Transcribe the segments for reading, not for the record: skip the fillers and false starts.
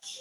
Good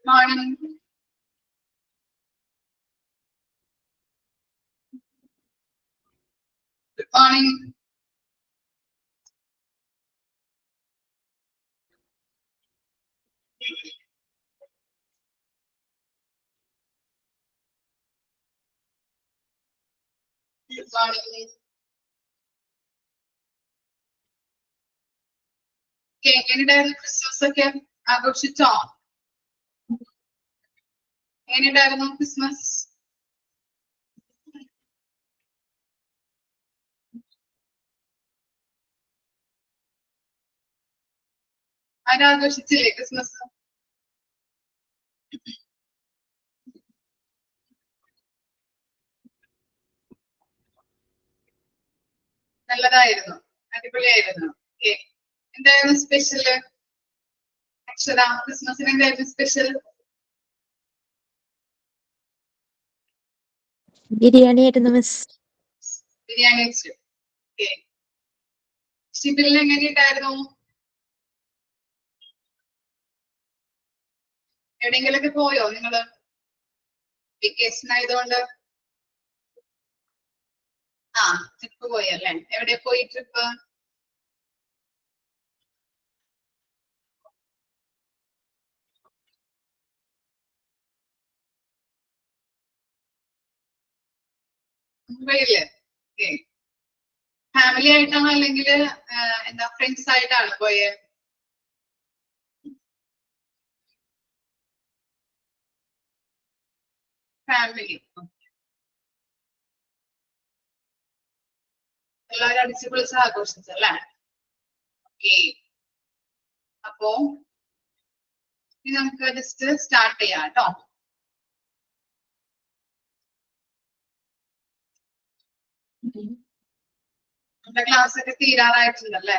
morning. Good morning. Good morning. Okay, എങ്ങനെയുണ്ടായിരുന്നു Christmas ഒക്കെ ആഘോഷിച്ചോ? എങ്ങനെയുണ്ടായിരുന്നു ക്രിസ്മസ്? ആരാഘോഷിച്ചില്ലേ ക്രിസ്മസ്? നല്ലതായിരുന്നു, അടിപൊളിയായിരുന്നു. ഓക്കെ, എന്തായിരുന്നു സ്പെഷ്യല്? അക്ഷര, ക്രിസ്മസിന് എന്തായിരുന്നു സ്പെഷ്യൽ? ബിരിയാണി ആയിരുന്നു മിസ്. ബിരിയാണി വെച്ചു. ഓക്കെ, ഷിബിലിന് എങ്ങനെയുണ്ടായിരുന്നു? എവിടെയെങ്കിലൊക്കെ പോയോ നിങ്ങള് വെക്കേഷൻ ആയതുകൊണ്ട്? ആ, ട്രിപ്പ് പോയല്ലേ? എവിടെ പോയി ട്രിപ്പ്? മുംബൈയില്. ഓക്കെ, ഫാമിലി ആയിട്ടാണോ അല്ലെങ്കിൽ എന്താ ഫ്രണ്ട്സ് ആയിട്ടാണോ പോയെ? ഫാമിലി. എല്ലാവരും അടിച്ചു പൊളിച്ച് ആഘോഷിച്ചല്ലേ? ഓക്കെ, അപ്പോ ഇനി നമുക്ക് ജസ്റ്റ് സ്റ്റാർട്ട് ചെയ്യാം കേട്ടോ. നമ്മുടെ ക്ലാസ് ഒക്കെ തീരാറായിട്ടുണ്ടല്ലേ?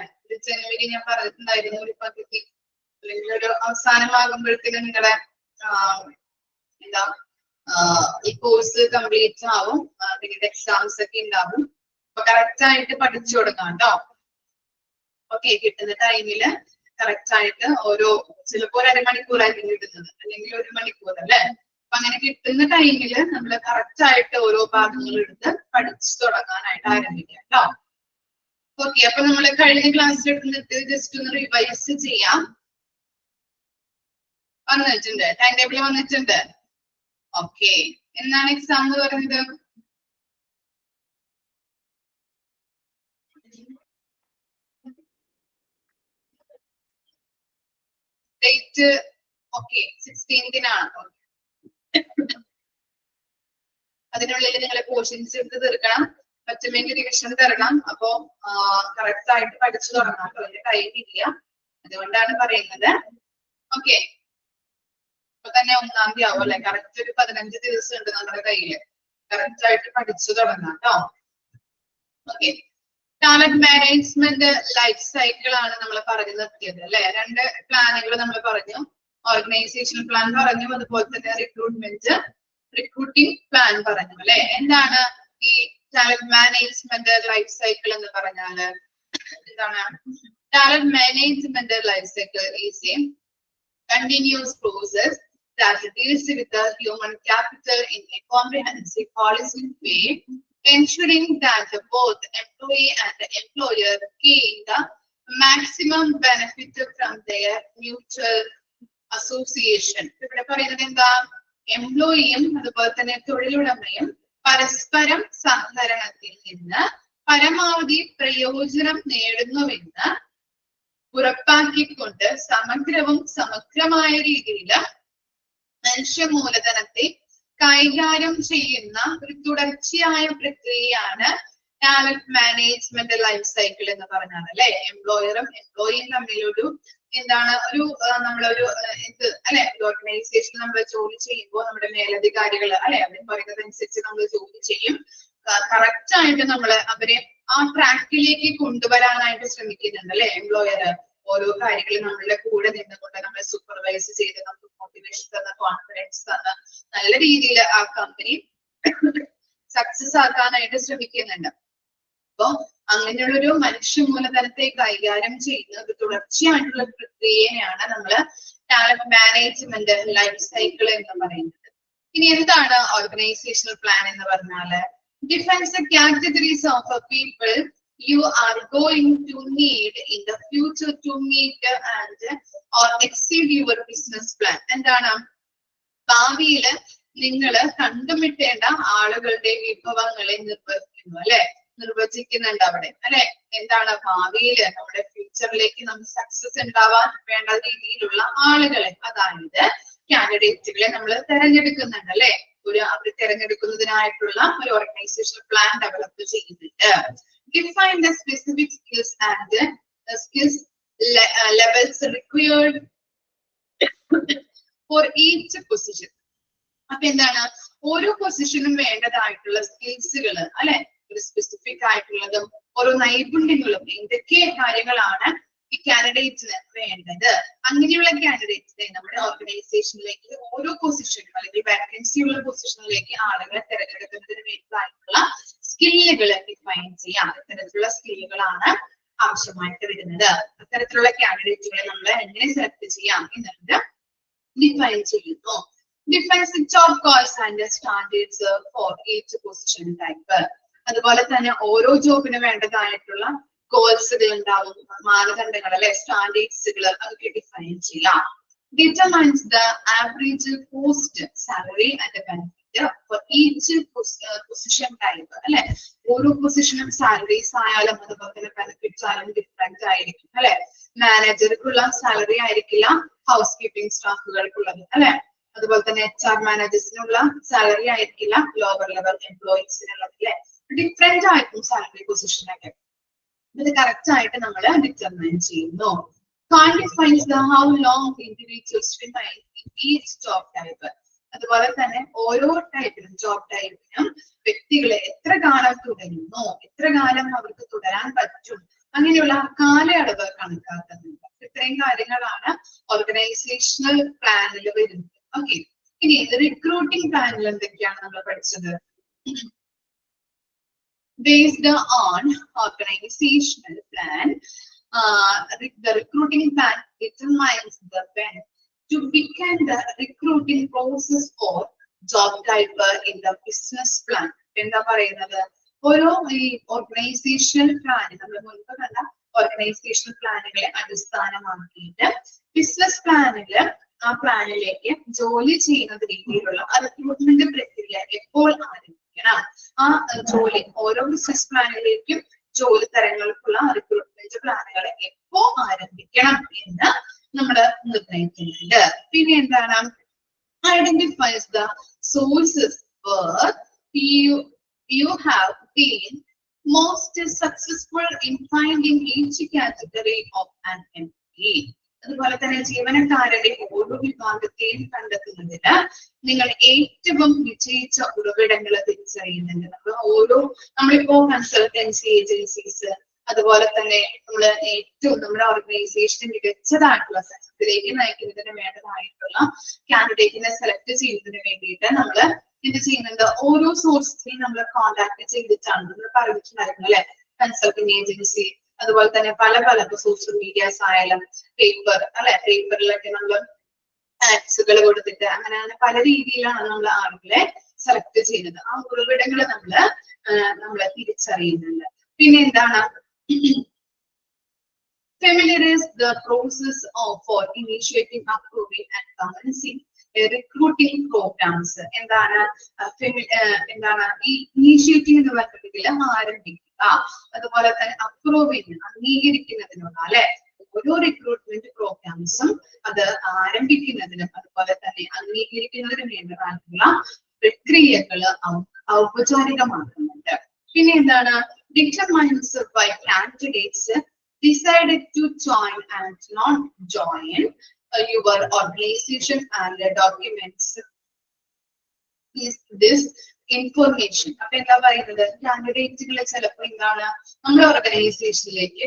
ജനുവരി ഞാൻ പറഞ്ഞിട്ടുണ്ടായിരുന്നു ഒരു പകുതി അല്ലെങ്കിൽ ഒരു അവസാനമാകുമ്പോഴത്തേക്കും നിങ്ങളുടെ എന്താ ഈ കോഴ്സ് കംപ്ലീറ്റ് ആവും, നിങ്ങളുടെ എക്സാംസ് ഒക്കെ ഉണ്ടാവും. അപ്പൊ കറക്റ്റ് ആയിട്ട് പഠിച്ചു തുടങ്ങാം കേട്ടോ. ഓക്കെ, കിട്ടുന്ന ടൈമില് കറക്റ്റ് ആയിട്ട് ഓരോ ചിലപ്പോ ഒരു അരമണിക്കൂറായിരിക്കും കിട്ടുന്നത്, അല്ലെങ്കിൽ ഒരു മണിക്കൂർ അല്ലെ? അപ്പൊ അങ്ങനെ കിട്ടുന്ന ടൈമില് നമ്മൾ കറക്റ്റ് ആയിട്ട് ഓരോ ഭാഗങ്ങൾ എടുത്ത് പഠിച്ചു തുടങ്ങാനായിട്ട് ആരംഭിക്കാം കേട്ടോ. ഓക്കെ, അപ്പൊ നമ്മൾ കഴിഞ്ഞ ക്ലാസ്സിൽ എടുത്തിട്ട് ജസ്റ്റ് ഒന്ന് റിവൈസ് ചെയ്യാം. വന്നിട്ടുണ്ട്, ടൈം ടേബിൾ വന്നിട്ടുണ്ട്. ഓക്കെ, എന്നാണ് എക്സാം എന്ന് പറയുന്നത്? ഡേറ്റ് ഓക്കെ 16-നാണ്. അതിനുള്ളിൽ നിങ്ങളെ പോർഷൻസ് എടുത്ത് തീർക്കണം, പറ്റുമെങ്കിൽ റിവിഷൻ തരണം. അപ്പൊ കറക്റ്റ് ആയിട്ട് പഠിച്ചു തുടങ്ങാം. അപ്പൊ അതിന്റെ ടൈം ഇല്ല, അതുകൊണ്ടാണ് പറയുന്നത്. ഓക്കെ, ഇപ്പൊ തന്നെ 1-ാം തീയതി ആവും അല്ലെ? കറക്റ്റ് ഒരു 15 ദിവസം ഉണ്ട് നമ്മുടെ കയ്യില്. കറക്റ്റ് ആയിട്ട് പഠിച്ചു തുടങ്ങാം കേട്ടോ. Okay, talent management life cycle ആണ് നമ്മൾ പറഞ്ഞു നിർത്തിയത് അല്ലെ? 2 പ്ലാനുകൾ നമ്മൾ പറഞ്ഞു. ഓർഗനൈസേഷൻ പ്ലാൻ പറഞ്ഞു, അതുപോലെ തന്നെ റിക്രൂട്ടിംഗ് പ്ലാൻ പറഞ്ഞു അല്ലെ? എന്താണ് ഈ ടാലന്റ് മാനേജ്മെന്റ് ലൈഫ് സൈക്കിൾ എന്ന് പറഞ്ഞാല്? എന്താണ് talent management life cycle? Is A continuous process that deals with the human capital in a comprehensive holistic way, ensuring that both employee and employer gain the maximum benefit from their mutual association. ഇവിടെ പറയുന്നത് എന്താ? എംപ്ലോയിയും അതുപോലെ തന്നെ തൊഴിലുടമയും പരസ്പരം സഹകരണത്തിൽ നിന്ന് പരമാവധി പ്രയോജനം നേടുന്നുവെന്ന് ഉറപ്പാക്കിക്കൊണ്ട് സമഗ്രവും സമഗ്രമായ രീതിയിൽ മനുഷ്യ മൂലധനത്തെ കൈകാര്യം ചെയ്യുന്ന ഒരു തുടർച്ചയായ പ്രക്രിയയാണ് ടാലന്റ് മാനേജ്മെന്റ് ലൈഫ് സൈക്കിൾ എന്ന് പറഞ്ഞാൽ അല്ലെ? എംപ്ലോയറും എംപ്ലോയിയും തമ്മിലൊരു എന്താണ് ഒരു നമ്മളൊരു ഇത് അല്ലെ? ഒരു ഓർഗനൈസേഷൻ നമ്മൾ ജോലി ചെയ്യുമ്പോൾ നമ്മുടെ മേലധികാരികൾ അല്ലെ അവർ പറയുന്നതനുസരിച്ച് നമ്മൾ ജോലി ചെയ്യും. കറക്റ്റ് ആയിട്ട് നമ്മൾ അവരെ ആ ട്രാക്കിലേക്ക് കൊണ്ടുവരാനായിട്ട് ശ്രമിക്കുന്നുണ്ട് അല്ലെ? എംപ്ലോയർ ഓരോ കാര്യങ്ങളും നമ്മളുടെ കൂടെ നിന്നുകൊണ്ട് നമ്മളെ സൂപ്പർവൈസ് ചെയ്ത് നമുക്ക് മോട്ടിവേഷൻ തന്ന, കോൺഫിഡൻസ് തന്ന നല്ല രീതിയിൽ ആ കമ്പനി സക്സസ് ആക്കാനായിട്ട് ശ്രമിക്കുന്നുണ്ട്. അപ്പൊ അങ്ങനെയുള്ളൊരു മനുഷ്യ മൂലധനത്തെ കൈകാര്യം ചെയ്യുന്ന ഒരു തുടർച്ചയായിട്ടുള്ള പ്രക്രിയയാണ് നമ്മള് ടാലന്റ് മാനേജ്മെന്റ് ലൈഫ് സൈക്കിൾ എന്ന് പറയുന്നത്. ഇനി എന്താണ് ഓർഗനൈസേഷണൽ പ്ലാൻ എന്ന് പറഞ്ഞാല്? defines the categories of people you are going to need in the future to meet and or exceed your business plan. എന്താണ്? ഭാവിയില് നിങ്ങൾ കണ്ടുമുട്ടേണ്ട ആളുകളുടെ വിഭവങ്ങളെ നിർവചിക്കുന്നു അല്ലെ? നിർവചിക്കുന്നുണ്ട് അവിടെ അല്ലെ? എന്താണ്? ഭാവിയില് നമ്മുടെ ഫ്യൂച്ചറിലേക്ക് നമ്മൾ സക്സസ് ഉണ്ടാവാൻ വേണ്ട രീതിയിലുള്ള ആളുകളെ, അതായത് കാൻഡിഡേറ്റുകളെ നമ്മൾ തെരഞ്ഞെടുക്കുന്നുണ്ട് അല്ലെ? അവർ തിരഞ്ഞെടുക്കുന്നതിനായിട്ടുള്ള ഒരു ഓർഗനൈസേഷൻ പ്ലാൻ ഡെവലപ്പ് ചെയ്യുന്നുണ്ട്. Define the specific skills and skills levels required for each position. അപ്പൊ എന്താണ്? ഓരോ പൊസിഷനും വേണ്ടതായിട്ടുള്ള സ്കിൽസുകൾ അല്ലെ? ഒരു സ്പെസിഫിക് ആയിട്ടുള്ളതും ഓരോ നൈപുണ്യങ്ങളും എന്തൊക്കെ കാര്യങ്ങളാണ് ഈ കാൻഡിഡേറ്റ്സിന് വേണ്ടത്. അങ്ങനെയുള്ള കാൻഡിഡേറ്റ്സിനെ നമ്മുടെ ഓർഗനൈസേഷനിലേക്ക് ഓരോ പൊസിഷനും അല്ലെങ്കിൽ വാക്കൻസി ഉള്ള പൊസിഷനിലേക്ക് ആളുകളെ തിരഞ്ഞെടുക്കുന്നതിന് വേണ്ടിയിട്ടുള്ള സ്കില്ലുകൾ ഡിഫൈൻ ചെയ്യാം. ഇത്തരത്തിലുള്ള സ്കില്ലുകളാണ് ആവശ്യമായിട്ട് വരുന്നത്. അത്തരത്തിലുള്ള കാൻഡിഡേറ്റുകളെ നമ്മൾ എങ്ങനെ സെലക്ട് ചെയ്യാം എന്നുള്ളത് ഡിഫൈൻ ചെയ്യുന്നു. Defines job calls and standards for each position type. അതുപോലെ തന്നെ ഓരോ ജോബിന് വേണ്ടതായിട്ടുള്ള ഗോൾസുകൾ ഉണ്ടാവും, മാനദണ്ഡങ്ങൾ അല്ലെ? സ്റ്റാൻഡേർഡ്സുകൾ അതൊക്കെ ഡിഫൈൻ ചെയ്യാം. Determines the average post salary and benefit for each position type അല്ലെ? ഓരോ പൊസിഷനും സാലറീസ് ആയാലും അതുപോലെ തന്നെ ബെനിഫിറ്റ്സ് ആയാലും ഡിഫറെന്റ് ആയിരിക്കും അല്ലെ? മാനേജർക്കുള്ള സാലറി ആയിരിക്കില്ല ഹൗസ് കീപ്പിംഗ് സ്റ്റാഫുകൾക്കുള്ളത് അല്ലെ? അതുപോലെ തന്നെ HR മാനേജേഴ്സിനുള്ള സാലറി ആയിരിക്കില്ല ലോവർ ലെവൽ എംപ്ലോയീസിനുള്ളത് അല്ലെ? ഡിഫറെന്റ് ആയിരിക്കും സാലറി പൊസിഷനൊക്കെ. ഇത് കറക്റ്റ് ആയിട്ട് നമ്മൾ ഡിറ്റർമൈൻ ചെയ്യുന്നു. Quantifies the how long individuals remain in each job type. അതുപോലെ തന്നെ ഓരോ ടൈപ്പിനും ജോബ് ടൈപ്പിനും വ്യക്തികളെ എത്ര കാലം തുടരുന്നു, എത്ര കാലം അവർക്ക് തുടരാൻ പറ്റും, അങ്ങനെയുള്ള കാലയളവ് കണക്കാക്കുന്നുണ്ട്. ഇത്രയും കാര്യങ്ങളാണ് ഓർഗനൈസേഷണൽ പ്ലാനിൽ വരുന്നത്. ഓക്കെ, ഇനി റിക്രൂട്ടിംഗ് പ്ലാനിൽ എന്തൊക്കെയാണ് നമ്മൾ പഠിച്ചത്? Based on organizational plan, the recruiting plan determines the best to begin the recruiting process for job type in the business plan. എന്താ പറയുന്നത്? ഓരോ ഈ ഓർഗനൈസേഷണൽ പ്ലാൻ നമ്മൾ മുൻപ് കണ്ട ഓർഗനൈസേഷണൽ പ്ലാനുകളെ അടിസ്ഥാനമാക്കിയിട്ട് ബിസിനസ് പ്ലാനില് ആ പ്ലാനിലേക്ക് ജോലി ചെയ്യുന്ന രീതിയിലുള്ള റിക്രൂട്ട്മെന്റ് പ്രക്രിയ എപ്പോൾ ആരംഭിക്കണം, ആ ജോലി ഓരോ ബിസിനസ് പ്ലാനിലേക്കും ജോലി തരങ്ങൾക്കുള്ള റിക്രൂട്ട്മെന്റ് പ്ലാനുകൾ എപ്പോ ആരംഭിക്കണം എന്ന് നമ്മൾ നിർണ്ണയിക്കുന്നുണ്ട്. പിന്നെ എന്താണ്, identifies the sources where you have been most successful in finding each category of an employee. അതുപോലെ തന്നെ ജീവനക്കാരുടെ ഓരോ വിഭാഗത്തെയും കണ്ടെത്തുന്നതിന് നിങ്ങൾ ഏറ്റവും വിജയിച്ച ഉറവിടങ്ങൾ തിരിച്ചറിയുന്നുണ്ട്. നമ്മളിപ്പോ കൺസൾട്ടൻസി ഏജൻസീസ്, അതുപോലെ തന്നെ നമ്മുടെ ഓർഗനൈസേഷൻ മികച്ചതായിട്ടുള്ള സക്സസിലേക്ക് നയിക്കുന്നതിന് വേണ്ടതായിട്ടുള്ള കാൻഡിഡേറ്റിനെ സെലക്ട് ചെയ്യുന്നതിന് വേണ്ടിയിട്ട് നമ്മൾ എന്ത് ചെയ്യുന്നുണ്ട്, ഓരോ സോഴ്സിനെയും നമ്മൾ കോണ്ടാക്ട് ചെയ്തിട്ടാണ് നമ്മൾ പറഞ്ഞിട്ടുണ്ടായിരുന്നു അല്ലെ. കൺസൾട്ടിങ് ഏജൻസി, അതുപോലെ തന്നെ പല സോഷ്യൽ മീഡിയാസ് ആയാലും പേപ്പറിലൊക്കെ നമ്മൾ ആഡ്സുകൾ കൊടുത്തിട്ട് അങ്ങനെ പല രീതിയിലാണ് നമ്മൾ ആളുകളെ സെലക്ട് ചെയ്യുന്നത്. ആ ഉറവിടങ്ങൾ നമ്മള് തിരിച്ചറിയുന്നുണ്ട്. പിന്നെ എന്താണ്, familiarize the process for initiating, approving and commencing recruiting programmes. എന്താണ് ഈ ഇനീഷ്യേറ്റീവ് എന്നുള്ള പദ്ധതിയിൽ ആരംഭിക്കുക, അതുപോലെ തന്നെ അപ്രൂവിങ് അംഗീകരിക്കുന്നതിനുള്ള അല്ലെ ഓരോ റിക്രൂട്ട്മെന്റ് പ്രോഗ്രാംസും അത് ആരംഭിക്കുന്നതിനും അതുപോലെ തന്നെ അംഗീകരിക്കുന്നതിനും വേണ്ടതായിട്ടുള്ള പ്രക്രിയകൾ ഔപചാരികമാക്കുന്നുണ്ട്. പിന്നെ എന്താണ്, determines by candidates decided to join and not join your organization and documents is this information. അപ്പൊ എന്താ പറയുന്നത്, കാൻഡിഡേറ്റുകളെ ചിലപ്പോൾ എന്താണ് നമ്മുടെ ഓർഗനൈസേഷനിലേക്ക്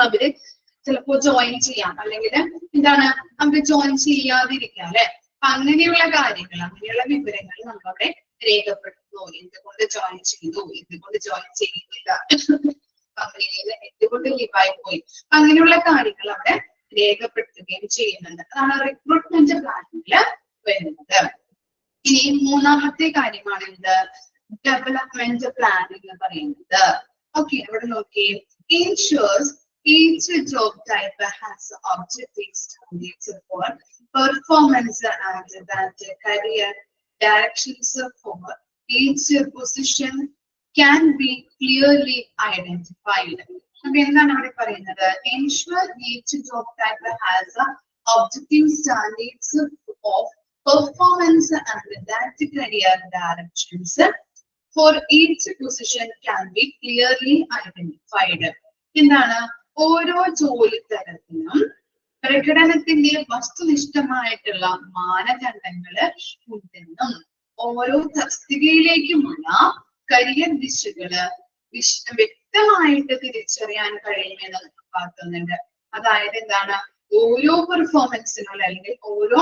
അവര് ചിലപ്പോ ജോയിൻ ചെയ്യാം, അല്ലെങ്കിൽ എന്താണ് അവര് ജോയിൻ ചെയ്യാതിരിക്കാം അല്ലെ. അപ്പൊ അങ്ങനെയുള്ള കാര്യങ്ങൾ, അങ്ങനെയുള്ള വിവരങ്ങൾ നമ്മളവിടെ രേഖപ്പെടുത്തുന്നു. എന്തുകൊണ്ട് ജോയിൻ ചെയ്തു, എന്തുകൊണ്ട് ജോയിൻ ചെയ്യുന്നില്ല, കമ്പനിയിൽ എന്തുകൊണ്ട് ലീവായി പോയി, അങ്ങനെയുള്ള കാര്യങ്ങൾ അവിടെ രേഖപ്പെടുത്തുകയും ചെയ്യുന്നുണ്ട്. അതാണ് റിക്രൂട്ട്മെന്റ് പ്ലാനിൽ വരുന്നത്. ഇനി മൂന്നാമത്തെ കാര്യമാണ് എന്ത്, ഡെവലപ്മെന്റ് പ്ലാൻ എന്ന് പറയുന്നത്. ഓക്കെ, ഇവിടെ നോക്കി, ensures each job type has objectives for performance and that career directions for each position can be clearly identified. അപ്പൊ എന്താണ് അവിടെ പറയുന്നത്, ensure each job type has objective standards of performance and that career directions for each position can be clearly identified. എന്താണ്, ഓരോ ജോലി തരത്തിനും പ്രകടനത്തിന്റെ വസ്തുനിഷ്ഠമായിട്ടുള്ള മാനദണ്ഡങ്ങള് ഉണ്ടെന്നും ഓരോ തസ്തികയിലേക്കുമുള്ള കരിയർ ദിശകള് വ്യക്തമായിട്ട് തിരിച്ചറിയാൻ കഴിയുമെന്ന് ഉറപ്പാക്കുന്നുണ്ട്. അതായത് എന്താണ്, ഓരോ പെർഫോമൻസിനുള്ള അല്ലെങ്കിൽ ഓരോ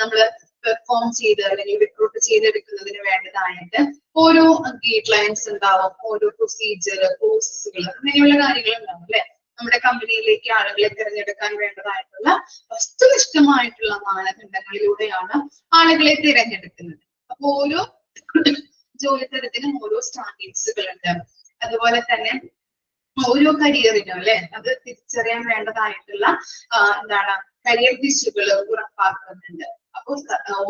നമ്മള് പെർഫോം ചെയ്ത് അല്ലെങ്കിൽ റിക്രൂട്ട് ചെയ്തെടുക്കുന്നതിന് വേണ്ടതായിട്ട് ഓരോ ഗൈഡ് ലൈൻസ് ഉണ്ടാവും, ഓരോ പ്രൊസീജിയർ, പ്രോസസ്സുകൾ, അങ്ങനെയുള്ള കാര്യങ്ങൾ ഉണ്ടാവും അല്ലെ. നമ്മുടെ കമ്പനിയിലേക്ക് ആളുകളെ തിരഞ്ഞെടുക്കാൻ വേണ്ടതായിട്ടുള്ള വസ്തുനിഷ്ഠമായിട്ടുള്ള മാനദണ്ഡങ്ങളിലൂടെയാണ് ആളുകളെ തിരഞ്ഞെടുക്കുന്നത്. അപ്പൊ ഓരോ ജോലി തരത്തിനും ഓരോ സ്റ്റാൻഡേർഡ്സുകളുണ്ട്. അതുപോലെ തന്നെ ഓരോ കരിയറിനും അല്ലെ അത് തിരിച്ചറിയാൻ വേണ്ടതായിട്ടുള്ള കരിയർ ദിശകൾ ഉറപ്പാക്കുന്നുണ്ട്. അപ്പൊ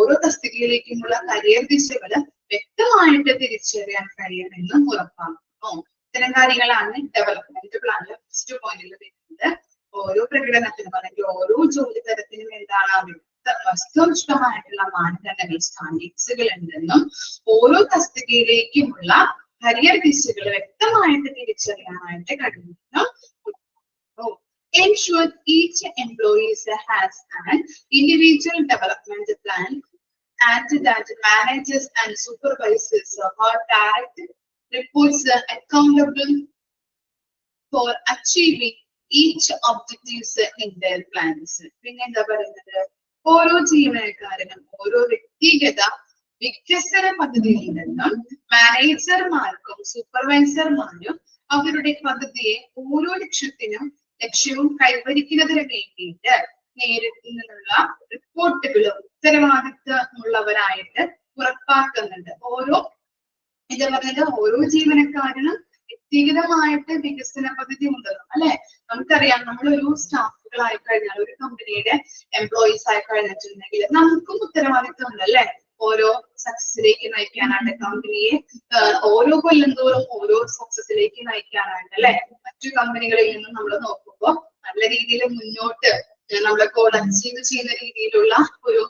ഓരോ തസ്തികയിലേക്കുമുള്ള കരിയർ ദിശകൾ വ്യക്തമായിട്ട് തിരിച്ചറിയാൻ കഴിയുമെന്നും ഉറപ്പാക്കുന്നു. ഇത്തരം കാര്യങ്ങളാണ് ഡെവലപ്മെന്റ് പ്ലാനിൽ ഫസ്റ്റ് പോയിന്റിൽ വരുന്നത്. ഓരോ പ്രകടനത്തിനും അല്ലെങ്കിൽ ഓരോ ജോലി തരത്തിനും വസ്തുനിഷ്ഠമായിട്ടുള്ള മാനദണ്ഡങ്ങൾ, സ്റ്റാൻഡേർഡ്സുകൾ ഉണ്ടെന്നും ഓരോ തസ്തികയിലേക്കുമുള്ള കരിയർ ദിശകൾ വ്യക്തമായിട്ട് തിരിച്ചറിയാനായിട്ട് കഴിയുമെന്നും. Ensure each employee has an individual development plan and that managers and supervisors are direct reports accountable for achieving each objectives in their plans. പിന്നെ എന്താ പറയുന്നത്, ഓരോ ജീവനക്കാരനും ഓരോ വ്യക്തിഗത വികസന പദ്ധതിയിൽ നിന്നും മാനേജർമാർക്കും സൂപ്പർവൈസർമാരും അവരുടെ പദ്ധതിയെ ഓരോ ലക്ഷ്യവും കൈവരിക്കുന്നതിന് വേണ്ടിയിട്ട് നേരിടുന്നതിനുള്ള റിപ്പോർട്ടുകളും ഉത്തരവാദിത്തമുള്ളവരായിട്ട് ഉറപ്പാക്കുന്നുണ്ട്. ഓരോ ജീവനക്കാരനും വ്യക്തിഗതമായിട്ട് വികസന പദ്ധതി ഉണ്ടല്ലോ അല്ലെ. നമുക്കറിയാം നമ്മളൊരു സ്റ്റാഫുകളായി കഴിഞ്ഞാൽ ഒരു കമ്പനിയുടെ എംപ്ലോയീസ് ആയി കഴിഞ്ഞിട്ടുണ്ടെങ്കിൽ നമുക്കും ഉത്തരവാദിത്വം ഉണ്ട് അല്ലെ. ഓരോ സക്സസിലേക്ക് നയിക്കാനായിട്ട് കമ്പനിയെ ഓരോ കൊല്ലം തോറും ഓരോ സക്സസിലേക്ക് നയിക്കാനായിട്ട് അല്ലെ. മറ്റു കമ്പനികളിൽ നിന്ന് നമ്മൾ നോക്കുമ്പോൾ നല്ല രീതിയിൽ മുന്നോട്ട് നമ്മളൊക്കെ അച്ചീവ് ചെയ്യുന്ന രീതിയിലുള്ള ഒരു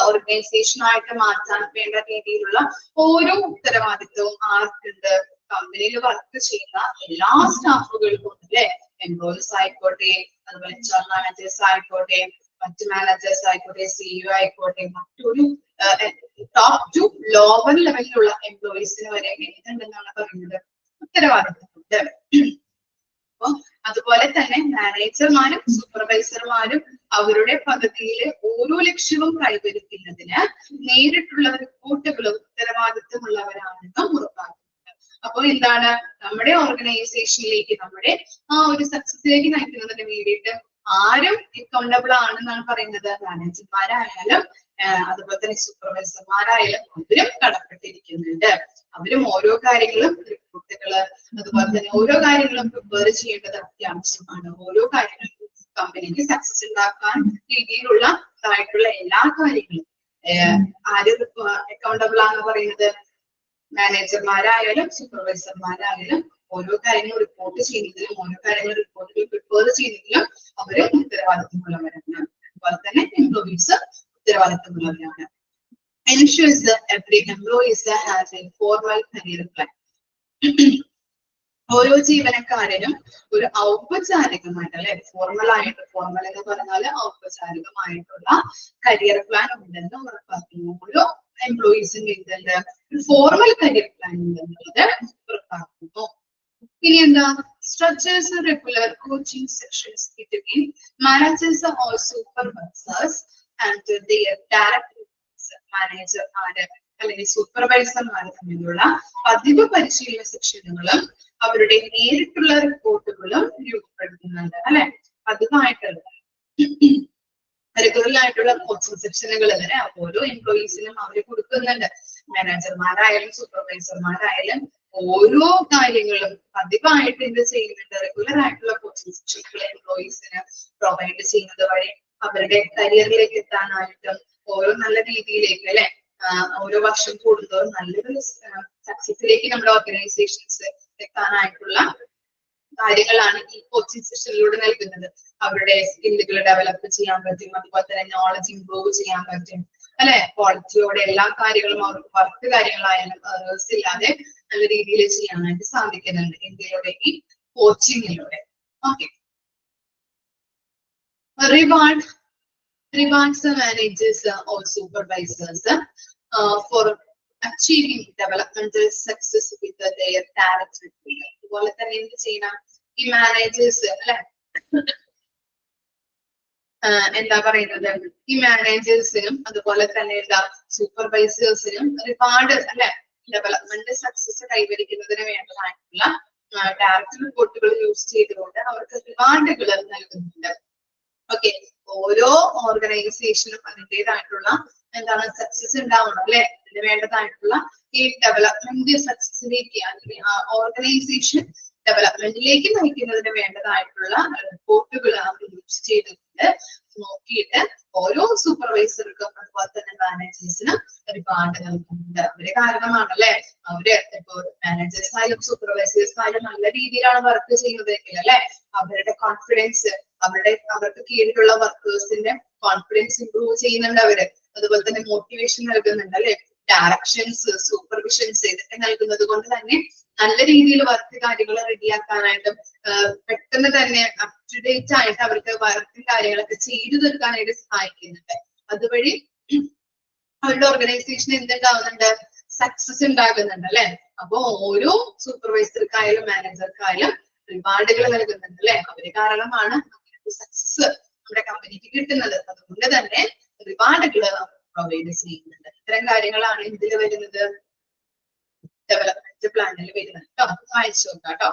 ഓർഗനൈസേഷൻ ആയിട്ട് മാറ്റാൻ വേണ്ട രീതിയിലുള്ള ഓരോ ഉത്തരവാദിത്വവും ആർക്കുണ്ട്? കമ്പനിയിൽ വർക്ക് ചെയ്യുന്ന എല്ലാ സ്റ്റാഫുകൾക്കും അല്ലെ. എംപ്ലോയീസ് ആയിക്കോട്ടെ, അതുപോലെ HR മാനേജേഴ്സ് ആയിക്കോട്ടെ, മറ്റ് മാനേജേഴ്സ് ആയിക്കോട്ടെ, CEO ആയിക്കോട്ടെ, മറ്റൊരു ടോപ്പ് ടു ലോവർ ലെവലിലുള്ള എംപ്ലോയീസിന് വരെ എന്തുണ്ടെന്നാണ് പറയുന്നത്? ഉത്തരവാദിത്തമുണ്ട്. അപ്പൊ അതുപോലെ തന്നെ മാനേജർമാരും സൂപ്പർവൈസർമാരും അവരുടെ പദ്ധതിയിലെ ഓരോ ലക്ഷ്യവും കൈവരിക്കുന്നതിന് നേരിട്ടുള്ള റിപ്പോർട്ടുകളും ഉത്തരവാദിത്തമുള്ളവരാണെന്നും ഉറപ്പാക്കുന്നത്. അപ്പോൾ എന്താണ് നമ്മുടെ ഓർഗനൈസേഷനിലേക്ക് നമ്മുടെ ആ ഒരു സക്സസിലേക്ക് നയിക്കുന്നതിന് വേണ്ടിയിട്ട് ആരും അക്കൗണ്ടബിൾ ആണെന്നാണ് പറയുന്നത്? മാനേജർമാരായാലും അതുപോലെ തന്നെ സൂപ്പർവൈസർമാരായാലും അവരും കടപ്പെട്ടിരിക്കുന്നുണ്ട്. അവരും ഓരോ കാര്യങ്ങളും റിപ്പോർട്ടുകള് അതുപോലെ തന്നെ ഓരോ കാര്യങ്ങളും പ്രിപ്പയർ ചെയ്യേണ്ടത് അത്യാവശ്യമാണ്. ഓരോ കാര്യങ്ങളും കമ്പനിക്ക് സക്സസ് ഉണ്ടാക്കാൻ രീതിയിലുള്ള എല്ലാ കാര്യങ്ങളും ആര് അക്കൗണ്ടബിൾ ആണെന്ന് പറയുന്നത്? മാനേജർമാരായാലും സൂപ്പർവൈസർമാരായാലും ഓരോ കാര്യങ്ങൾ റിപ്പോർട്ട് ചെയ്യുന്നതിലും ഓരോ കാര്യങ്ങൾ റിപ്പോർട്ടുകൾ പ്രിപ്പയർ ചെയ്യുന്നതിലും അവര് ഉത്തരവാദിത്തമുള്ളവരാണ്. അതുപോലെ തന്നെ employees ഉത്തരവാദിത്തമുള്ളവരാണ്. Ensures that every employee has a formal career plan. ഓരോ ജീവനക്കാരനും ഒരു ഔപചാരികമായിട്ട് അല്ലെ ഫോർമൽ എന്ന് പറഞ്ഞാൽ ഔപചാരികമായിട്ടുള്ള കരിയർ പ്ലാൻ ഉണ്ടെന്ന് ഉറപ്പാക്കുന്നു. ഓരോ എംപ്ലോയീസിന്റെ എന്തുണ്ട്? ഒരു ഫോർമൽ കരിയർ പ്ലാൻ ഉണ്ടെന്നുള്ളത് ഉറപ്പാക്കുന്നു. ഇനി എന്താ? Structures regular coaching sections between managers or supervisors and their direct manager അല്ലെങ്കിൽ സൂപ്പർവൈസർമാര് തമ്മിലുള്ള പതിവ് പരിശീലന സെക്ഷനുകളും അവരുടെ നേരിട്ടുള്ള റിപ്പോർട്ടുകളും രൂപപ്പെടുത്തുന്നുണ്ട് അല്ലെ. പതിവായിട്ടുള്ള റെഗുലറായിട്ടുള്ള കോച്ചിങ് സെക്ഷനുകൾ വരെ ഓരോ എംപ്ലോയീസിനും അവര് കൊടുക്കുന്നുണ്ട്. മാനേജർമാരായാലും സൂപ്പർവൈസർമാരായാലും ഓരോ കാര്യങ്ങളും പതിവായിട്ട് എന്ത് ചെയ്യുന്നുണ്ട്? റെഗുലർ ആയിട്ടുള്ള കോച്ചിങ് സെക്ഷനുകൾ എംപ്ലോയീസിന് പ്രൊവൈഡ് ചെയ്യുന്നത് വഴി അവരുടെ കരിയറിലേക്ക് എത്താനായിട്ടും ഓരോ നല്ല രീതിയിലേക്ക് അല്ലെ ഓരോ വർഷം കൂടുന്നതോറും നല്ലൊരു സക്സസിലേക്ക് നമ്മുടെ ഓർഗനൈസേഷൻസ് എത്താനായിട്ടുള്ള കാര്യങ്ങളാണ് ഈ കോച്ചിങ് സെഷനിലൂടെ നൽകുന്നത്. അവരുടെ സ്കില്ലുകൾ ഡെവലപ്പ് ചെയ്യാൻ പറ്റും, അതുപോലെ തന്നെ നോളജ് ഇംപ്രൂവ് ചെയ്യാൻ പറ്റും അല്ലെ. ക്വാളിറ്റിയോടെ എല്ലാ കാര്യങ്ങളും അവർക്ക് വർക്ക് കാര്യങ്ങളായാലും എറേഴ്സ് ഇല്ലാതെ നല്ല രീതിയിൽ ചെയ്യാനായിട്ട് സാധിക്കുന്നുണ്ട് ഇന്ത്യയുടെ ഈ കോച്ചിങ്ങിലൂടെ. Okay. Rewards the managers or supervisors for achieving developmental success with their direct report. അതുപോലെ തന്നെ എന്ത് ചെയ്യണം? ഈ മാനേജേഴ്സ് അല്ലെ എന്താ പറയുന്നത്? ഈ മാനേജേഴ്സിനും അതുപോലെ തന്നെ എന്താ സൂപ്പർവൈസേഴ്സിനും റിവാർഡ് അല്ലെ ഡെവലപ്മെന്റ് സക്സസ് കൈവരിക്കുന്നതിന് വേണ്ടതായിട്ടുള്ള ഡയറക്റ്റ് റിപ്പോർട്ടുകൾ യൂസ് ചെയ്തുകൊണ്ട് അവർക്ക് റിവാർഡുകൾ നൽകുന്നുണ്ട്. ഓക്കെ. ഓരോ ഓർഗനൈസേഷനും അതിൻ്റെതായിട്ടുള്ള എന്താണ് സക്സസ് ഉണ്ടാവണം അല്ലെ. അതിന് വേണ്ടതായിട്ടുള്ള ഈ ഡെവലപ്മെന്റ് സക്സസിലേക്ക് അല്ലെങ്കിൽ ഓർഗനൈസേഷൻ ഡെവലപ്മെന്റിലേക്ക് നയിക്കുന്നതിന് വേണ്ടതായിട്ടുള്ള റിപ്പോർട്ടുകൾ അവർ യൂസ് ചെയ്തിട്ടുണ്ട്. നോക്കിയിട്ട് ഓരോ സൂപ്പർവൈസർക്കും അതുപോലെ തന്നെ മാനേജേഴ്സിനും റിവാർഡ് നൽകുന്നുണ്ട്. അവര് കാരണമാണല്ലേ അവര് ഇപ്പൊ മാനേജേഴ്സ് ആയാലും സൂപ്പർവൈസേഴ്സ് ആയാലും നല്ല രീതിയിലാണ് വർക്ക് ചെയ്യുന്നതെങ്കിൽ അല്ലെ അവരുടെ കോൺഫിഡൻസ് അവർക്ക് കീഴിലുള്ള വർക്കേഴ്സിന്റെ കോൺഫിഡൻസ് ഇംപ്രൂവ് ചെയ്യുന്നുണ്ട് അവര്. അതുപോലെ തന്നെ മോട്ടിവേഷൻ നൽകുന്നുണ്ട് അല്ലെ. ഡയറക്ഷൻസ് സൂപ്പർവിഷൻസ് ഇതൊക്കെ നൽകുന്നത് കൊണ്ട് തന്നെ നല്ല രീതിയിൽ വർക്ക് കാര്യങ്ങൾ റെഡിയാക്കാനായിട്ടും പെട്ടെന്ന് തന്നെ അപ് ടു ഡേറ്റ് ആയിട്ട് അവർക്ക് വർക്ക് കാര്യങ്ങളൊക്കെ ചെയ്തു തീർക്കാനായിട്ട് സഹായിക്കുന്നുണ്ട്. അതുവഴി അവരുടെ ഓർഗനൈസേഷൻ എന്തുണ്ടാവുന്നുണ്ട്? സക്സസ് ഉണ്ടാകുന്നുണ്ട് അല്ലെ. അപ്പൊ ഓരോ സൂപ്പർവൈസർക്കായാലും മാനേജർക്കായാലും റിവാർഡുകൾ നൽകുന്നുണ്ട് അല്ലെ. അവര് കാരണമാണ് സക്സസ് നമ്മുടെ കമ്പനിക്ക് കിട്ടുന്നത്. അതുകൊണ്ട് തന്നെ റിവാർഡുകൾ പ്രൊവൈഡ് ചെയ്യുന്നുണ്ട്. ഇത്തരം കാര്യങ്ങളാണ് ഇതിൽ വരുന്നത്, ഡെവലപ്മെന്റ് പ്ലാനിൽ വരുന്നത് കേട്ടോ. വായിച്ചു നോക്കാം കേട്ടോ.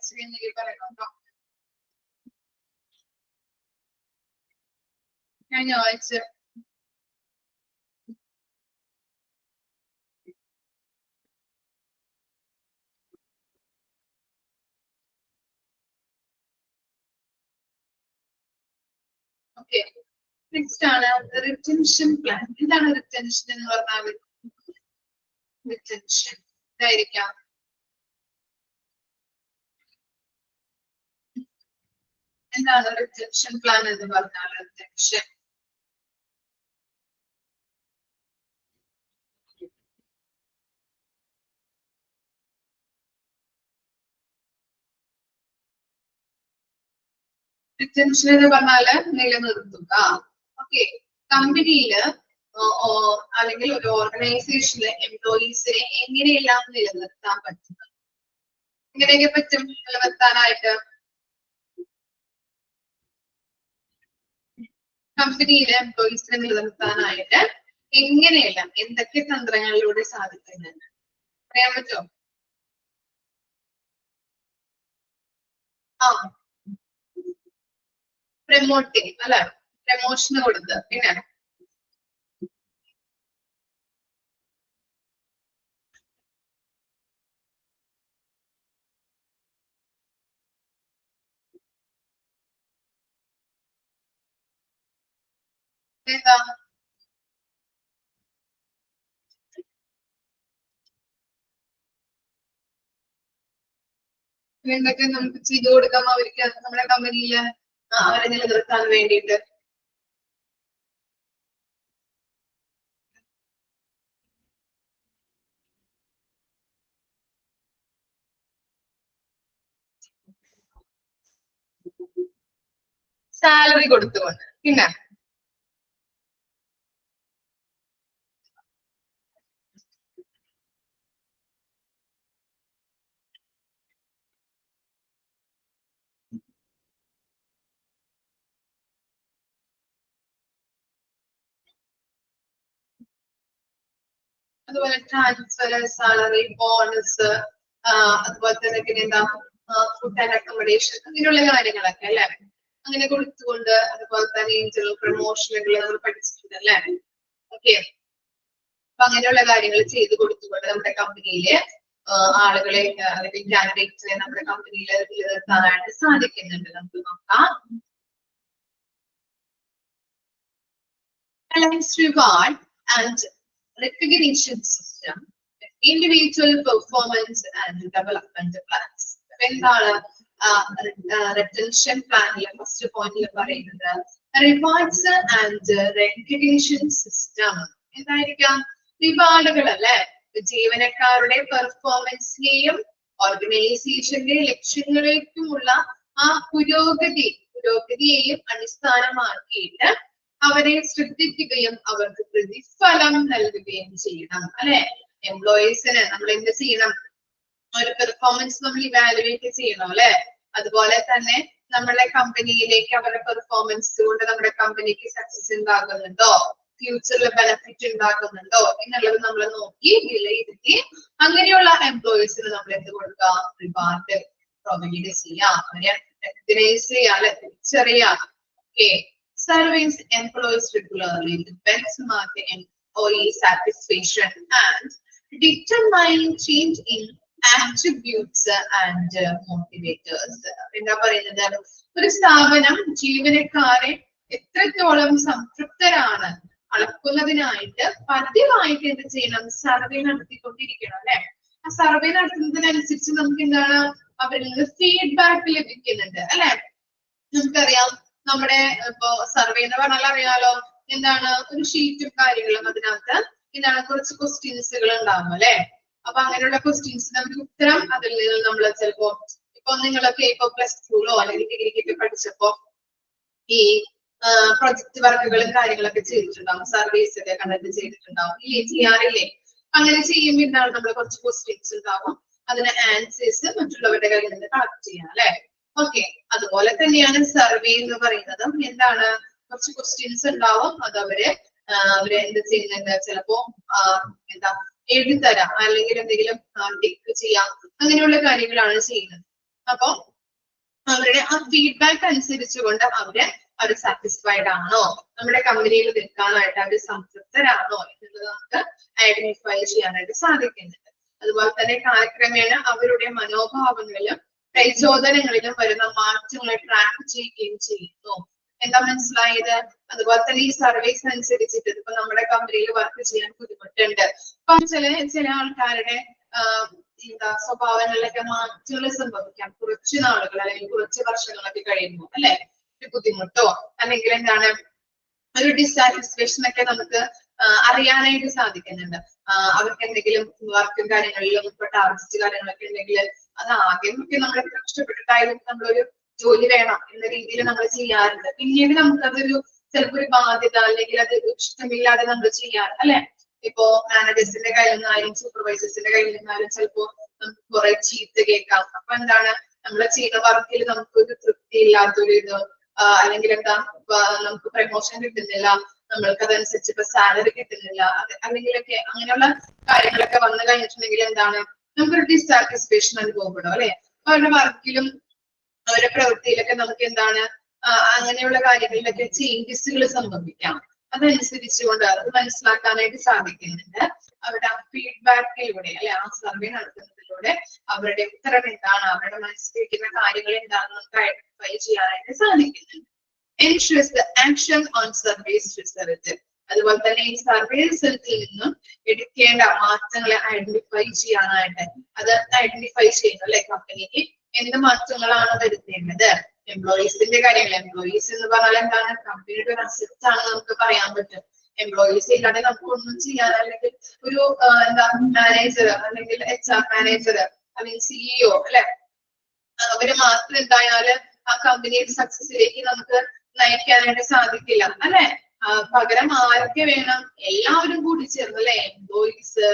വായിച്ചിട്ടുണ്ടെങ്കിൽ പറയണം കേട്ടോ. കഴിഞ്ഞ വായിച്ച് ഓക്കെ. നെക്സ്റ്റ് ആണ് റിറ്റൻഷൻ പ്ലാൻ. എന്താണ് റിറ്റൻഷൻ എന്ന് പറഞ്ഞാൽ? റിറ്റൻഷൻ ഇതായിരിക്കാം. എന്താണ് റിറ്റൻഷൻ പ്ലാൻ എന്ന് പറഞ്ഞാൽ? റിറ്റൻഷൻ റിറ്റൻഷൻ എന്ന് പറഞ്ഞാല് നിലനിർത്തുക. ഓക്കെ. കമ്പനിയില് അല്ലെങ്കിൽ ഒരു ഓർഗനൈസേഷനിലെ എംപ്ലോയീസിനെ എങ്ങനെയെല്ലാം നിലനിർത്താൻ പറ്റും? എങ്ങനെയൊക്കെ പറ്റും നിലനിർത്താനായിട്ട്? കമ്പനിയിലെ എംപ്ലോയീസിനെ നിലനിർത്താനായിട്ട് എങ്ങനെയെല്ലാം എന്തൊക്കെ തന്ത്രങ്ങളിലൂടെ സാധിക്കുന്നുണ്ട് പറയാൻ പറ്റുമോ? പ്രമോട്ടിങ് അല്ലെ? പ്രമോഷന് കൊടുത്ത്. പിന്നെ എന്താ? എന്തൊക്കെ നമുക്ക് ചെയ്തു കൊടുക്കാം അവർക്ക് നമ്മുടെ കമ്പനിയില് അവരെ നിലനിർത്താൻ വേണ്ടിയിട്ട്? സാലറി കൊടുത്തുകൊണ്ട്. പിന്നെ അതുപോലെ ട്രാൻസ്ഫർ, സാലറി, ബോണസ്, അതുപോലെ തന്നെ പിന്നെ എന്താ ഫുഡ് ആൻഡ് അക്കോമഡേഷൻ, അങ്ങനെയുള്ള കാര്യങ്ങളൊക്കെ അല്ലെ അങ്ങനെ കൊടുത്തുകൊണ്ട്. അതുപോലെ തന്നെ ഇന്റർണൽ പ്രൊമോഷനുകൾ നമ്മൾ പഠിച്ചിട്ടുണ്ട് അല്ലെ? ഓക്കെ. അപ്പൊ അങ്ങനെയുള്ള കാര്യങ്ങൾ ചെയ്തു കൊടുത്തുകൊണ്ട് നമ്മുടെ കമ്പനിയിലെ ആളുകളെ അല്ലെങ്കിൽ കാൻഡിഡേറ്റ്സിനെ നമ്മുടെ കമ്പനിയിൽ നിലനിർത്താനായിട്ട് സാധിക്കുന്നുണ്ട്. നമുക്ക് നോക്കാം. Alliance reward and recognition system, individual performance and development plans. എന്താണ് റിട്ടൻഷൻ പ്ലാനിലെ ഫസ്റ്റ് പോയിന്റിൽ പറയുന്നത്? Rewards and recognition system. എന്തായിരിക്കാം? റിവാർഡുകൾ അല്ലെ? ജീവനക്കാരുടെ പെർഫോമൻസിനെയും ഓർഗനൈസേഷന്റെ ലക്ഷ്യങ്ങളിലേക്കുമുള്ള ആ പുരോഗതിയെയും അടിസ്ഥാനമാക്കിയിട്ട് അവരെ ശ്രദ്ധിക്കുകയും അവർക്ക് പ്രതിഫലം നൽകുകയും ചെയ്യണം അല്ലെ? എംപ്ലോയീസിന് നമ്മൾ എന്ത് ചെയ്യണം? ഒരു പെർഫോമൻസ് നമ്മൾ ഇവാലുവേറ്റ് ചെയ്യണം അല്ലെ? അതുപോലെ തന്നെ നമ്മുടെ കമ്പനിയിലേക്ക് അവരുടെ പെർഫോമൻസ് കൊണ്ട് നമ്മുടെ കമ്പനിക്ക് സക്സസ് ഉണ്ടാകുന്നുണ്ടോ, ഫ്യൂച്ചറിൽ ബെനിഫിറ്റ് ഉണ്ടാകുന്നുണ്ടോ എന്നുള്ളത് നമ്മൾ നോക്കി വിലയിരുത്തി അങ്ങനെയുള്ള എംപ്ലോയീസിന് നമ്മൾ എന്ത് കൊടുക്കാം? റിവാർഡ് പ്രൊവൈഡ് ചെയ്യാം, അവരെ റെക്കഗ്നൈസ് ചെയ്യാം അല്ലെ? തിരിച്ചറിയാം. Okay. Surveys employees regularly to benchmark the employee satisfaction and determine change in attributes and motivators. എന്താ പറയുന്നത്? ഒരു സ്ഥാപനം ജീവനക്കാരെ എത്രത്തോളം സംതൃപ്തരാണ് അളക്കുന്നതിനായിട്ട് പതിവായിട്ട് എന്ത് ചെയ്യണം? സർവേ നടത്തിക്കൊണ്ടിരിക്കണം അല്ലെ? ആ സർവേ നടത്തുന്നതിനനുസരിച്ച് നമുക്ക് എന്താണ് അവരിൽ നിന്ന് ഫീഡ്ബാക്ക് ലഭിക്കുന്നുണ്ട് അല്ലെ? നമുക്കറിയാം നമ്മുടെ ഇപ്പോ സർവേ എന്ന് പറഞ്ഞാൽ അറിയാലോ എന്താണ്? ഒരു ഷീറ്റും കാര്യങ്ങളും അതിനകത്ത് എന്താണ് കുറച്ച് ക്വസ്റ്റ്യൻസുകൾ ഉണ്ടാകും അല്ലെ? അപ്പൊ അങ്ങനെയുള്ള ക്വസ്റ്റ്യൻസ് നമുക്ക് ഉത്തരം അതിൽ നിന്ന് നമ്മൾ ചിലപ്പോ ഇപ്പൊ നിങ്ങളൊക്കെ ഇപ്പൊ പ്ലസ് ടുലോ അല്ലെങ്കിൽ ഡിഗ്രിക്കൊക്കെ പഠിച്ചപ്പോ ഈ പ്രൊജക്ട് വർക്കുകളും കാര്യങ്ങളൊക്കെ ചെയ്തിട്ടുണ്ടാവും, സർവീസ് ഒക്കെ കണ്ടക്ട് ചെയ്തിട്ടുണ്ടാവും ഇല്ലേ? ചെയ്യാറില്ലേ? അങ്ങനെ ചെയ്യുമ്പോൾ എന്താണ് നമ്മൾ കുറച്ച് ക്വസ്റ്റ്യൻസ് ഉണ്ടാവും, അതിന് ആൻസേഴ്സ് മറ്റുള്ളവരുടെ കയ്യിൽ നിന്ന് കളക്ട് ചെയ്യാം അല്ലെ? ഓക്കെ. അതുപോലെ തന്നെയാണ് സർവേ എന്ന് പറയുന്നത്. എന്താണ്? കുറച്ച് ക്വസ്റ്റ്യൻസ് ഉണ്ടാവും, അത് അവര് എന്ത് ചെയ്യുന്നുണ്ട്? ചിലപ്പോ എന്താ എഴുതിത്തരാം അല്ലെങ്കിൽ എന്തെങ്കിലും ടിക്ക് ചെയ്യാം, അങ്ങനെയുള്ള കാര്യങ്ങളാണ് ചെയ്യുന്നത്. അപ്പൊ അവരുടെ ആ ഫീഡ്ബാക്ക് അനുസരിച്ചുകൊണ്ട് അവർ സാറ്റിസ്ഫൈഡ് ആണോ, നമ്മുടെ കമ്പനിയിൽ നിൽക്കാനായിട്ട് അവർ സംതൃപ്തരാണോ എന്നുള്ളത് നമുക്ക് ഐഡന്റിഫൈ ചെയ്യാനായിട്ട് സാധിക്കുന്നുണ്ട്. അതുപോലെ തന്നെ കാലക്രമേണ അവരുടെ മനോഭാവങ്ങളിലും പ്രചോദനങ്ങളിലും വരുന്ന മാറ്റങ്ങളെ ട്രാക്ക് ചെയ്യുകയും ചെയ്യുന്നു. എന്താ മനസ്സിലായത്? അതുപോലെ തന്നെ ഈ സർവീസ് അനുസരിച്ചിട്ട് ഇപ്പൊ നമ്മുടെ കമ്പനിയിൽ വർക്ക് ചെയ്യാൻ ബുദ്ധിമുട്ടുണ്ട്. അപ്പൊ ചില ആൾക്കാരുടെ എന്താ സ്വഭാവങ്ങളിലൊക്കെ മാറ്റങ്ങൾ സംഭവിക്കാം കുറച്ച് നാളുകൾ അല്ലെങ്കിൽ കുറച്ച് വർഷങ്ങളൊക്കെ കഴിയുമ്പോൾ, അല്ലെ? ഒരു ബുദ്ധിമുട്ടോ അല്ലെങ്കിൽ എന്താണ് ഒരു ഡിസാറ്റിസ്ഫാക്ഷൻ ഒക്കെ നമുക്ക് അറിയാനായിട്ട് സാധിക്കുന്നുണ്ട്. അവർക്ക് എന്തെങ്കിലും വർക്കും കാര്യങ്ങളിലും ഇപ്പൊ ടാർഗറ്റ് കാര്യങ്ങളൊക്കെ ഉണ്ടെങ്കിൽ അത് ആദ്യമൊക്കെ നമ്മൾ കഷ്ടപ്പെട്ടിട്ടായാലും നമ്മളൊരു ജോലി വേണം എന്ന രീതിയിൽ നമ്മൾ ചെയ്യാറുണ്ട്. പിന്നീട് നമുക്കതൊരു ചിലപ്പോൾ ഒരു ബാധ്യത അല്ലെങ്കിൽ അത് ഇഷ്ടമില്ലാതെ നമ്മൾ ചെയ്യാറ്, അല്ലെ? ഇപ്പോ മാനേജേഴ്സിന്റെ കയ്യിൽ നിന്നായാലും സൂപ്പർവൈസേഴ്സിന്റെ കയ്യിൽ നിന്നായാലും ചിലപ്പോ നമുക്ക് കുറെ ചീത്ത കേൾക്കാം. അപ്പൊ എന്താണ്, നമ്മൾ ചെയ്യുന്ന വർക്കിൽ നമുക്കൊരു തൃപ്തി ഇല്ലാത്തൊരു ഇത്, അല്ലെങ്കിൽ എന്താ നമുക്ക് പ്രമോഷൻ കിട്ടുന്നില്ല, നമ്മൾക്ക് അതനുസരിച്ച് ഇപ്പൊ സാലറി കിട്ടുന്നില്ല, അല്ലെങ്കിലൊക്കെ അങ്ങനെയുള്ള കാര്യങ്ങളൊക്കെ വന്നു കഴിഞ്ഞിട്ടുണ്ടെങ്കിൽ എന്താണ്, നമുക്കൊരു ഡിസാറ്റിസ്ഫാക്ഷൻ അനുഭവപ്പെടും, അല്ലെ? അവരുടെ വർക്കിലും അവരുടെ പ്രവൃത്തിയിലൊക്കെ നമുക്ക് എന്താണ് അങ്ങനെയുള്ള കാര്യങ്ങളിലൊക്കെ ചേഞ്ചസുകൾ സംഭവിക്കാം. അതനുസരിച്ചുകൊണ്ട് അത് മനസ്സിലാക്കാനായിട്ട് സാധിക്കുന്നുണ്ട്. അവരുടെ ആ ഫീഡ്ബാക്കിലൂടെ, അല്ലെ, ആ സർവേ നടത്തുന്നതിലൂടെ അവരുടെ ഉത്തരം എന്താണ്, അവരുടെ മനസ്സിലിരിക്കുന്ന കാര്യങ്ങൾ എന്താണെന്ന് നമുക്ക് ഐഡന്റിഫൈ ചെയ്യാനായിട്ട് സാധിക്കുന്നുണ്ട്. Ensures the action on survey's result. അതുപോലെ തന്നെ ഈ സർവേ റിസൾട്ടിൽ നിന്നും എടുക്കേണ്ട മാറ്റങ്ങളെ ഐഡന്റിഫൈ ചെയ്യാനായിട്ട് അത് ഐഡന്റിഫൈ ചെയ്യുന്നു, അല്ലെ? കമ്പനിക്ക് എന്ത് മാറ്റങ്ങളാണ് വരുത്തേണ്ടത്. എംപ്ലോയീസിന്റെ കാര്യങ്ങൾ, എംപ്ലോയീസ് എന്ന് പറഞ്ഞാൽ എന്താണ്, കമ്പനിയുടെ ഒരു അസറ്റ് ആണ് നമുക്ക് പറയാൻ പറ്റും. എംപ്ലോയീസ് ഇല്ലാതെ നമുക്ക് ഒന്നും ചെയ്യാൻ, അല്ലെങ്കിൽ ഒരു എന്താ മാനേജർ അല്ലെങ്കിൽ HR മാനേജർ അല്ലെങ്കിൽ CEO, അല്ലെ, അവര് മാത്രം എന്തായാലും ആ കമ്പനിയുടെ സക്സസിലേക്ക് നമുക്ക് നയിക്കാനായിട്ട് സാധിക്കില്ല, അല്ലെ? പകരം ആരൊക്കെ വേണം? എല്ലാവരും കൂടി ചേർന്ന്, അല്ലെ? എംപ്ലോയീസ്,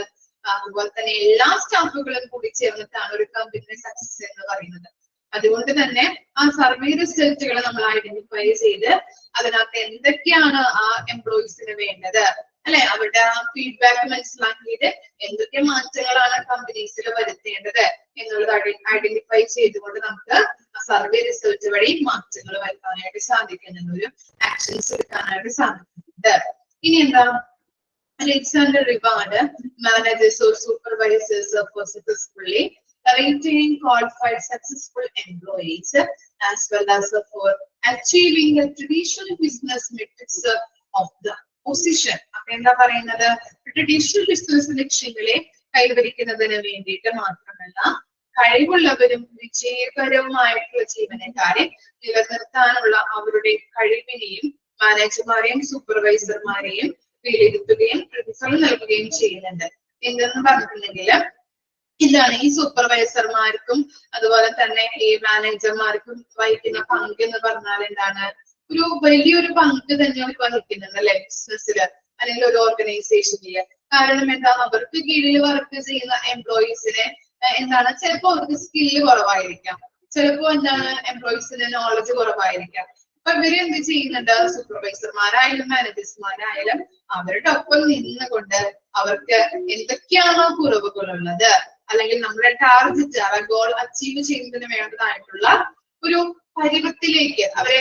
അതുപോലെ തന്നെ എല്ലാ സ്റ്റാഫുകളും കൂടി ചേർന്നിട്ടാണ് ഒരു കമ്പനിയുടെ സക്സസ് എന്ന് പറയുന്നത്. അതുകൊണ്ട് തന്നെ ആ സർവേ റിസൾട്ടുകൾ നമ്മൾ ഐഡന്റിഫൈ ചെയ്ത് അതിനകത്ത് എന്തൊക്കെയാണ് ആ എംപ്ലോയീസിന് വേണ്ടത്, അല്ലെ, അവരുടെ ആ ഫീഡ്ബാക്ക് മനസ്സിലാക്കിയിട്ട് എന്തൊക്കെ മാറ്റങ്ങളാണ് കമ്പനീസിൽ വരുത്തേണ്ടത് എന്നുള്ളത് ഐഡന്റിഫൈ ചെയ്തുകൊണ്ട് നമുക്ക് സർവേ റിസൾട്ട് വഴി മാറ്റങ്ങൾ വരുത്താനായിട്ട് സാധിക്കുന്നുണ്ട്, ഒരു ആക്ഷൻസ് എടുക്കാനായിട്ട് സാധിക്കുന്നുണ്ട്. ഇനി എന്താ, rates and reward managers or supervisors for successfully retaining qualified successful employees as well as for achieving the traditional business metrics of the position. അപ്പൊ എന്താ പറയുന്നത്, ട്രഡീഷണൽ ബിസിനസ് ലക്ഷ്യങ്ങളെ കൈവരിക്കുന്നതിന് വേണ്ടിയിട്ട് മാത്രമല്ല, കഴിവുള്ളവരും വിജയകരവുമായിട്ടുള്ള ജീവനക്കാരെ നിലനിർത്താനുള്ള അവരുടെ കഴിവിനെയും മാനേജർമാരെയും സൂപ്പർവൈസർമാരെയും വിലയിരുത്തുകയും പ്രതിഫലം നൽകുകയും ചെയ്യുന്നുണ്ട്. എന്തെന്ന് പറഞ്ഞിട്ടുണ്ടെങ്കിൽ ഇതാണ് ഈ സൂപ്പർവൈസർമാർക്കും അതുപോലെ തന്നെ ഈ മാനേജർമാർക്കും വഹിക്കുന്ന പങ്ക് എന്ന് പറഞ്ഞാൽ എന്താണ്, ഒരു വലിയൊരു പങ്ക് തന്നെ അവർ വഹിക്കുന്നുണ്ട്, അല്ലെ, ബിസിനസ്സില് അല്ലെങ്കിൽ ഒരു ഓർഗനൈസേഷനില്. കാരണം എന്താ, അവർക്ക് കീഴിൽ വർക്ക് ചെയ്യുന്ന എംപ്ലോയീസിനെ എന്താണ്, ചിലപ്പോ അവർക്ക് സ്കില്ല് കുറവായിരിക്കാം, ചിലപ്പോ എന്താണ് എംപ്ലോയീസിന് നോളജ് കുറവായിരിക്കാം. അപ്പൊ ഇവര് എന്ത് ചെയ്യുന്നുണ്ട്, സൂപ്പർവൈസർമാരായാലും മാനേജേഴ്സ്മാരായാലും അവരുടെ ഒപ്പം നിന്നുകൊണ്ട് അവർക്ക് എന്തൊക്കെയാണോ കുറവുകളുള്ളത്, അല്ലെങ്കിൽ നമ്മുടെ ടാർഗറ്റ്, അവരുടെ ഗോൾ അച്ചീവ് ചെയ്യുന്നതിന് വേണ്ടതായിട്ടുള്ള ഒരു പരുവത്തിലേക്ക് അവരെ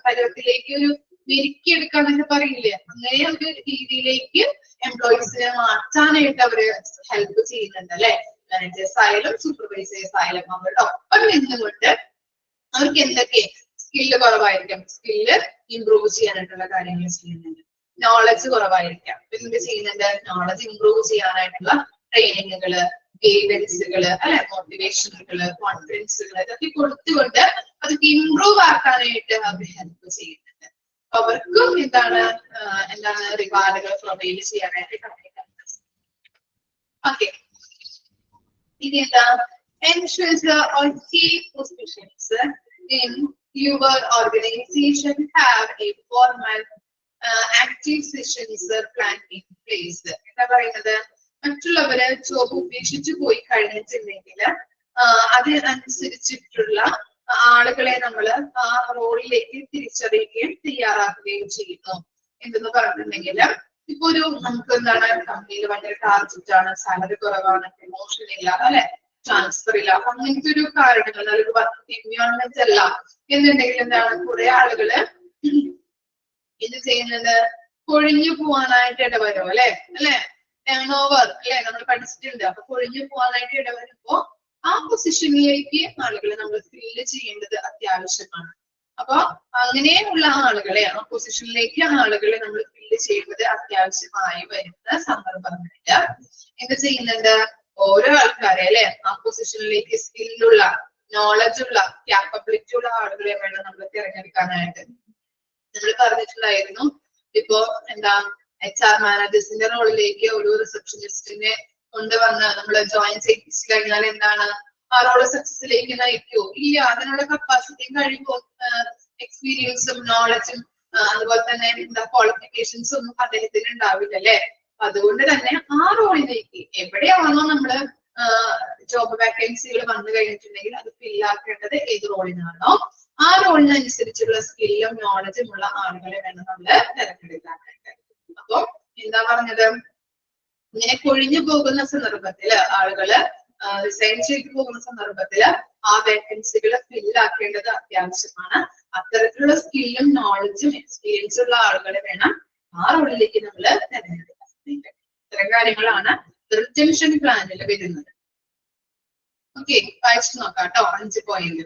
പരുവത്തിലേക്ക് ഒരു മെരുക്കിയെടുക്കാന്നൊക്കെ പറയില്ലേ, അങ്ങനെ ഒരു രീതിയിലേക്ക് എംപ്ലോയീസിനെ മാറ്റാനായിട്ട് അവര് ഹെൽപ്പ് ചെയ്യുന്നുണ്ട്, അല്ലെ? മാനേജേഴ്സ് ആയാലും സൂപ്പർവൈസേഴ്സ് ആയാലും അവരുടെ ഒപ്പം നിന്നുകൊണ്ട് അവർക്ക് എന്തൊക്കെ സ്കില്ല് കുറവായിരിക്കാം, സ്കില്ല് ഇംപ്രൂവ് ചെയ്യാനായിട്ടുള്ള കാര്യങ്ങൾ ചെയ്യുന്നുണ്ട്. നോളജ് കുറവായിരിക്കാം, എന്ത് ചെയ്യുന്നുണ്ട്, നോളജ് ഇംപ്രൂവ് ചെയ്യാനായിട്ടുള്ള ട്രെയിനിങ്ങുകള്, ഗൈഡൻസുകള്, അല്ലെ, മോട്ടിവേഷനുകള്, കോൺഫിഡൻസുകൾ ഇതൊക്കെ കൊടുത്തുകൊണ്ട് അതൊക്കെ ഇംപ്രൂവ് ആക്കാനായിട്ട് അവർ ഹെൽപ്പ് ചെയ്യുന്നുണ്ട്. അവർക്കും എന്താണ് റിവാർഡുകൾ പ്രൊവൈഡ് ചെയ്യാനായിട്ട് കഴിയുന്നുണ്ട്. ഓക്കെ, ഇനി എന്താ, ensures all key positions in your organization have a formal active sessions plan in place. എന്താ പറയുന്നത്, മറ്റുള്ളവര് ജോബ് ഉപേക്ഷിച്ചു പോയി കഴിഞ്ഞിട്ടുണ്ടെങ്കിൽ അതിനനുസരിച്ചിട്ടുള്ള ആളുകളെ നമ്മൾ ആ റോളിലേക്ക് തിരിച്ചറിയുകയും തയ്യാറാക്കുകയും ചെയ്യുന്നു. എന്തെന്ന് പറഞ്ഞിട്ടുണ്ടെങ്കിൽ, ഇപ്പൊ ഒരു നമുക്ക് എന്താണ്, കമ്പനിയിൽ ഭയങ്കര ടാർജറ്റ് ആണ്, സാലറി കുറവാണ്, പ്രമോഷൻ ഇല്ല, അല്ലെ, ട്രാൻസ്ഫർ ഇല്ല. അപ്പൊ അങ്ങനത്തെ ഒരു കാരണങ്ങൾ, നല്ലൊരു വർക്ക് എൻവയോൺമെന്റ് അല്ല എന്നുണ്ടെങ്കിൽ എന്താണ്, കുറെ ആളുകള് ഇത് ചെയ്യുന്നത് കൊഴിഞ്ഞു പോവാനായിട്ട് ഇടവരും അല്ലെ ടേൺ ഓവർ അല്ലെ നമ്മൾ പഠിച്ചിട്ടുണ്ട്. അപ്പൊ കൊഴിഞ്ഞു പോവാനായിട്ട് ഇടവരുമ്പോ ആ പൊസിഷനിലേക്ക് ആളുകളെ നമ്മൾ ഫില്ല് ചെയ്യേണ്ടത് അത്യാവശ്യമാണ്. അപ്പൊ അങ്ങനെയുള്ള ആളുകളെ, ആ പൊസിഷനിലേക്ക് ആളുകളെ നമ്മൾ ഫില്ല് ചെയ്യുന്നത് അത്യാവശ്യമായി വരുന്ന സന്ദർഭങ്ങളില് എന്ത് ചെയ്യുന്നുണ്ട്, ഓരോ ആൾക്കാരെ അല്ലെ ആ പൊസിഷനിലേക്ക് സ്കില്ലുള്ള, നോളജ് ഉള്ള, ക്യാപ്പബിലിറ്റി ഉള്ള ആളുകളെ വേണം നമ്മൾ തിരഞ്ഞെടുക്കാനായിട്ട്. നമ്മൾ പറഞ്ഞിട്ടുണ്ടായിരുന്നു, ഇപ്പോ എന്താ HR മാനേജേഴ്സിന്റെ റോളിലേക്ക് ഒരു റിസപ്ഷനിസ്റ്റിനെ കൊണ്ടുവന്ന് നമ്മൾ ജോയിൻ ചെയ്യിപ്പിച്ചു കഴിഞ്ഞാൽ എന്താണ്, ആ റോള് സക്സസിലേക്ക് നയിക്കുമോ? ഇല്ല. അതിനുള്ള കപ്പാസിറ്റിയും കഴിവും എക്സ്പീരിയൻസും നോളജും അതുപോലെ തന്നെ എന്താ ക്വാളിഫിക്കേഷൻസും ഒന്നും അദ്ദേഹത്തിന് ഉണ്ടാവില്ല അല്ലെ. അതുകൊണ്ട് തന്നെ ആ റോളിലേക്ക് എവിടെയാണോ നമ്മള് ജോബ് വാക്കൻസികൾ വന്നു കഴിഞ്ഞിട്ടുണ്ടെങ്കിൽ അത് ഫില്ലാക്കേണ്ടത് ഏത് റോളിനാണോ ആ റോളിനനുസരിച്ചുള്ള സ്കില്ലും നോളജും ഉള്ള ആളുകളെ വേണം നമ്മള് തിരഞ്ഞെടുക്കാനായിട്ട്. അപ്പൊ എന്താ പറഞ്ഞത്, ഇങ്ങനെ കൊഴിഞ്ഞു പോകുന്ന സന്ദർഭത്തില്, ആളുകള് റിസൈൻ ചെയ്തു പോകുന്ന സന്ദർഭത്തില് ആ വേക്കൻസികൾ ഫില്ലാക്കേണ്ടത് അത്യാവശ്യമാണ്. അത്തരത്തിലുള്ള സ്കില്ലും നോളജും എക്സ്പീരിയൻസും ഉള്ള ആളുകളെ വേണം ആ റോളിലേക്ക് നമ്മൾ തിരഞ്ഞെടുക്കാൻ. ഇത്തരം കാര്യങ്ങളാണ് റിറ്റൻഷൻ പ്ലാനിൽ വരുന്നത്. ഓക്കെ, വായിച്ചു നോക്കാം കേട്ടോ 5 പോയിന്റ്.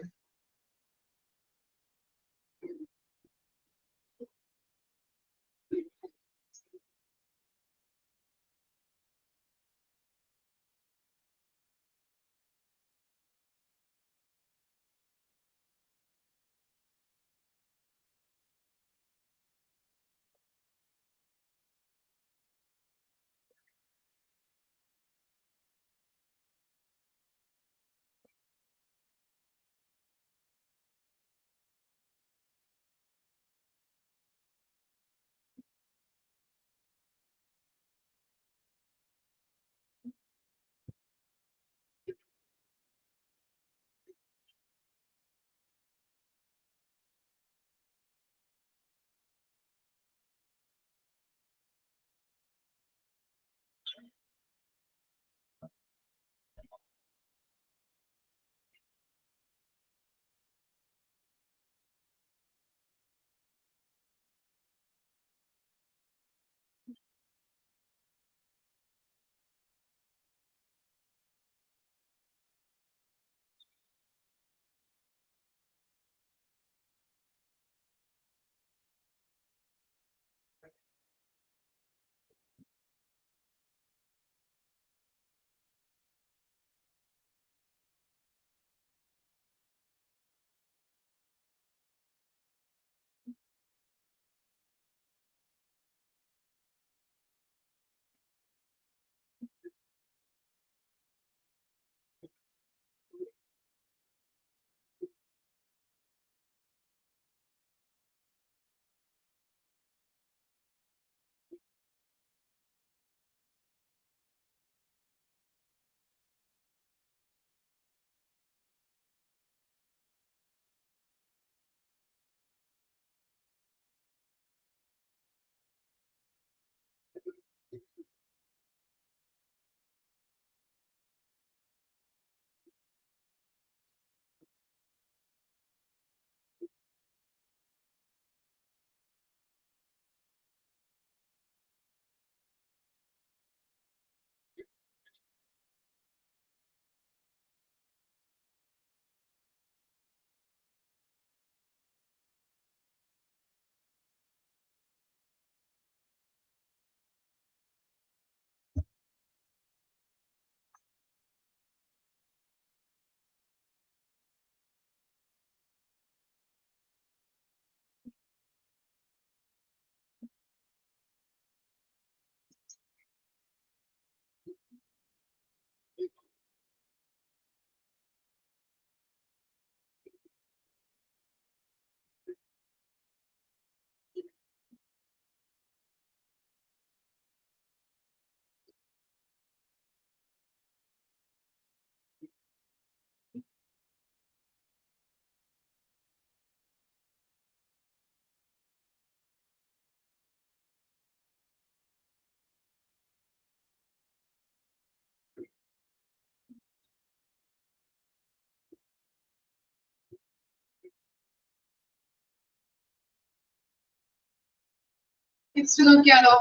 നെക്സ്റ്റ് നോക്കിയാലോ?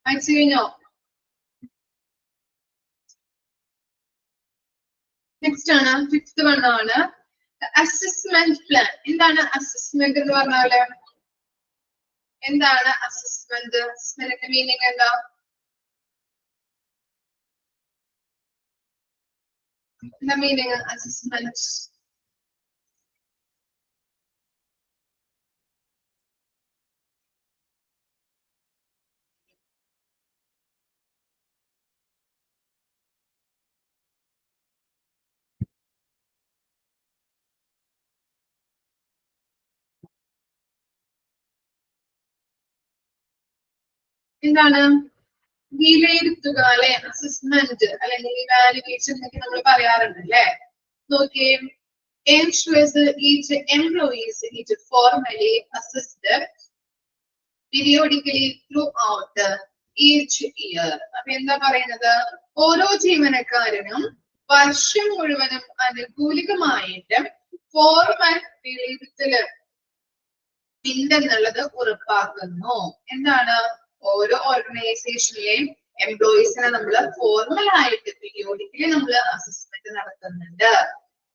അയച്ചു കഴിഞ്ഞോ? നെക്സ്റ്റ് ആണ് ഫിഫ്ത്ത് വൺ ആണ് അസസ്മെന്റ് പ്ലാൻ. എന്താണ് അസസ്മെന്റ് എന്ന് പറഞ്ഞാല്? എന്താണ് അസസ്മെന്റ്? അസസ്മെന്റിന്റെ മീനിങ് എന്താ? എന്താ മീനിങ് അസസ്മെന്റ്? എന്താണ്? വിലയിരുത്തുക അല്ലെ? അസസ്മെന്റ് അല്ലെങ്കിൽ ഇവാലുവേഷൻ എന്നൊക്കെ നമ്മൾ പറയാറുണ്ട് അല്ലെ? നോക്കിയേ, ensures each employees is formally assessed periodically throughout each year. അപ്പൊ എന്താ പറയുന്നത്? ഓരോ ജീവനക്കാരനും വർഷം മുഴുവനും അനുകൂലികമായിട്ട് ഫോർമൽ വിലയിരുത്തല് ഉണ്ടെന്നുള്ളത് ഉറപ്പാക്കുന്നു. എന്താണ്? ഓരോ ഓർഗനൈസേഷനിലെയും എംപ്ലോയീസിനെ നമ്മൾ ഫോർമൽ ആയിട്ട് പീരിയോഡിക്കലി നമ്മൾ അസസ്മെന്റ് നടത്തുന്നുണ്ട്.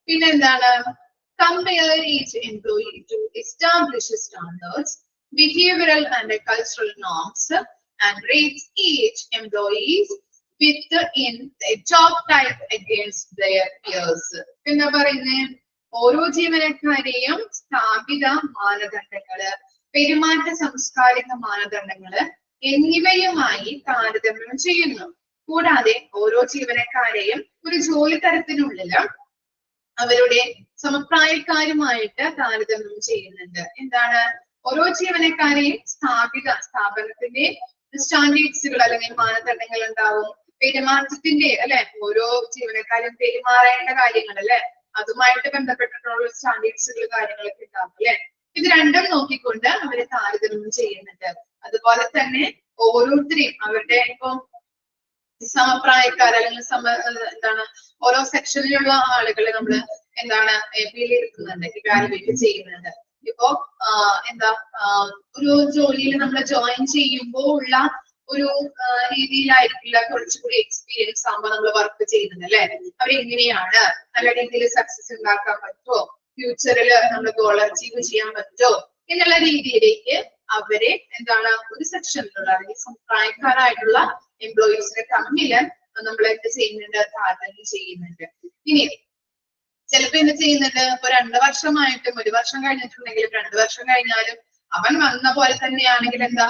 പിന്നെന്താണ്? compare each employee to establish standards, behavioral and cultural norms, and rates each employees within a job type against their peers. എന്താ പറയുന്നേ? ഓരോ ജീവനക്കാരെയും സ്ഥാപിത മാനദണ്ഡങ്ങള്, പെരുമാറ്റ സാംസ്കാരിക മാനദണ്ഡങ്ങള് എന്നിവയുമായി താരതമ്യം ചെയ്യുന്നു. കൂടാതെ ഓരോ ജീവനക്കാരെയും ഒരു ജോലി തരത്തിനുള്ളില് അവരുടെ സമപ്രായക്കാരുമായിട്ട് താരതമ്യം ചെയ്യുന്നുണ്ട്. എന്താണ്? ഓരോ ജീവനക്കാരെയും സ്ഥാപനത്തിന്റെ സ്റ്റാൻഡേർഡ്സുകൾ അല്ലെങ്കിൽ മാനദണ്ഡങ്ങൾ ഉണ്ടാവും. പെരുമാറ്റത്തിന്റെ അല്ലെ, ഓരോ ജീവനക്കാരും പെരുമാറേണ്ട കാര്യങ്ങൾ അല്ലെ, അതുമായിട്ട് ബന്ധപ്പെട്ടിട്ടുള്ള സ്റ്റാൻഡേർഡ്സുകൾ കാര്യങ്ങളൊക്കെ ഉണ്ടാവും അല്ലെ. ഇത് രണ്ടും നോക്കിക്കൊണ്ട് അവരെ താരതമ്യം ചെയ്യുന്നുണ്ട്. അതുപോലെ തന്നെ ഓരോരുത്തരെയും അവരുടെ ഇപ്പൊ സമപ്രായക്കാർ അല്ലെങ്കിൽ എന്താണ് ഓരോ സെക്ഷനിലുള്ള ആളുകളെ നമ്മൾ എന്താണ് വിലയിരുത്തുന്നുണ്ട്, ഇവാലുവേറ്റ് ചെയ്യുന്നുണ്ട്. ഇപ്പോ എന്താ ഒരു ജോലിയിൽ നമ്മൾ ജോയിൻ ചെയ്യുമ്പോൾ ഉള്ള ഒരു രീതിയിലായിരിക്കില്ല കുറച്ചുകൂടി എക്സ്പീരിയൻസ് ആകുമ്പോൾ നമ്മൾ വർക്ക് ചെയ്യുന്നത് അല്ലെ. അവരെങ്ങനെയാണ് നല്ല രീതിയിൽ സക്സസ് ഉണ്ടാക്കാൻ പറ്റുമോ, ഫ്യൂച്ചറിൽ നമ്മൾ ഗോൾ അച്ചീവ് ചെയ്യാൻ പറ്റുമോ എന്നുള്ള രീതിയിലേക്ക് അവരെ എന്താണ് ഒരു സെക്ഷനിലുള്ള അല്ലെങ്കിൽ സമപ്രായക്കാരായിട്ടുള്ള എംപ്ലോയീസിനെ തമ്മില് നമ്മൾ എന്ത് ചെയ്യുന്നുണ്ട്? താരതമ്യം ചെയ്യുന്നുണ്ട്. ഇനി ചിലപ്പോ എന്ത് ചെയ്യുന്നുണ്ട്? ഇപ്പൊ 2 വർഷമായിട്ടും 1 വർഷം കഴിഞ്ഞിട്ടുണ്ടെങ്കിലും 2 വർഷം കഴിഞ്ഞാലും അവൻ വന്ന പോലെ തന്നെയാണെങ്കിൽ എന്താ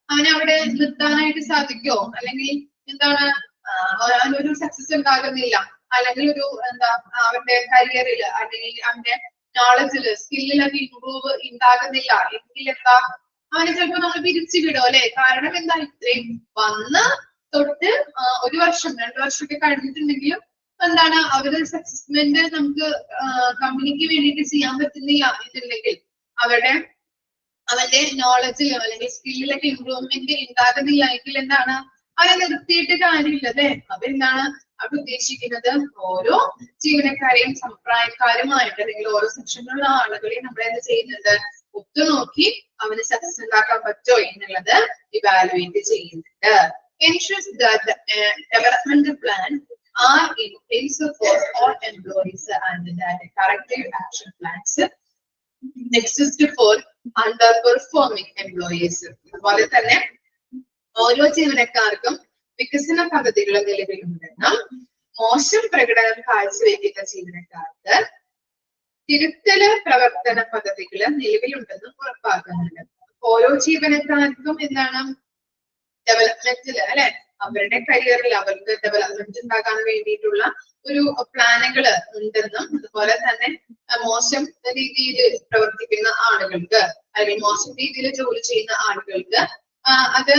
അവനെ അവിടെ നിർത്താനായിട്ട് സാധിക്കുമോ? അല്ലെങ്കിൽ എന്താണ് അവനൊരു സക്സസ് ഉണ്ടാകുന്നില്ല, അല്ലെങ്കിൽ ഒരു എന്താ അവന്റെ കരിയറിൽ അല്ലെങ്കിൽ അവന്റെ നോളജില് സ്കില്ലിലൊക്കെ ഇംപ്രൂവ് ഉണ്ടാകുന്നില്ല എങ്കിൽ എന്താ അവനെ ചിലപ്പോ നമ്മൾ പിരിച്ചു വിടും അല്ലെ. കാരണം എന്താ? ഇത്രയും വന്ന് തൊട്ട് 1 വർഷം 2 വർഷമൊക്കെ കഴിഞ്ഞിട്ടുണ്ടെങ്കിലും എന്താണ് അവരുടെ സക്സസ്മെന്റ് നമുക്ക് കമ്പനിക്ക് വേണ്ടിയിട്ട് ചെയ്യാൻ പറ്റുന്നില്ല എന്നുണ്ടെങ്കിൽ അവന്റെ നോളജിലോ അല്ലെങ്കിൽ സ്കില്ലിലൊക്കെ ഇമ്പ്രൂവ്മെന്റ് ഉണ്ടാകുന്നില്ല എങ്കിൽ എന്താണ് അവരെ നിർത്തിയിട്ട് കാര്യമില്ല അല്ലെ. അപ്പൊ എന്താണ് അവിടെ ഉദ്ദേശിക്കുന്നത്? ഓരോ ജീവനക്കാരെയും സമപ്രായക്കാരുമായിട്ട് അല്ലെങ്കിൽ ഓരോ സെക്ഷനിലുള്ള ആളുകളെയും നമ്മൾ എന്ത് ചെയ്യുന്നുണ്ട്? ഒത്തുനോക്കി അവന് സക്സസ് ഉണ്ടാക്കാൻ പറ്റുമോ എന്നുള്ളത് ഇവാലുവേറ്റ് ചെയ്യുന്നുണ്ട്. ensures that the development plan are in place for all employees and that corrective action plans exist for underperforming employees. അതുപോലെ തന്നെ ഓരോ ജീവനക്കാർക്കും വികസന പദ്ധതികൾ നിലവിലുണ്ടെന്നും മോശം പ്രകടനം കാഴ്ചവെക്കുന്ന ജീവനക്കാർക്ക് തിരുത്തല് പ്രവർത്തന പദ്ധതികൾ നിലവിലുണ്ടെന്നും ഉറപ്പാക്കുന്നുണ്ട്. ഓരോ ജീവനക്കാർക്കും എന്താണ് ഡെവലപ്മെന്റില് അല്ലെ, അവരുടെ കരിയറിൽ അവർക്ക് ഡെവലപ്മെന്റ് ഉണ്ടാക്കാൻ വേണ്ടിയിട്ടുള്ള ഒരു പ്ലാനുകൾ ഉണ്ടെന്നും അതുപോലെ തന്നെ മോശം രീതിയിൽ പ്രവർത്തിക്കുന്ന ആളുകൾക്ക് അല്ലെങ്കിൽ മോശം രീതിയിൽ ജോലി ചെയ്യുന്ന ആളുകൾക്ക് അത്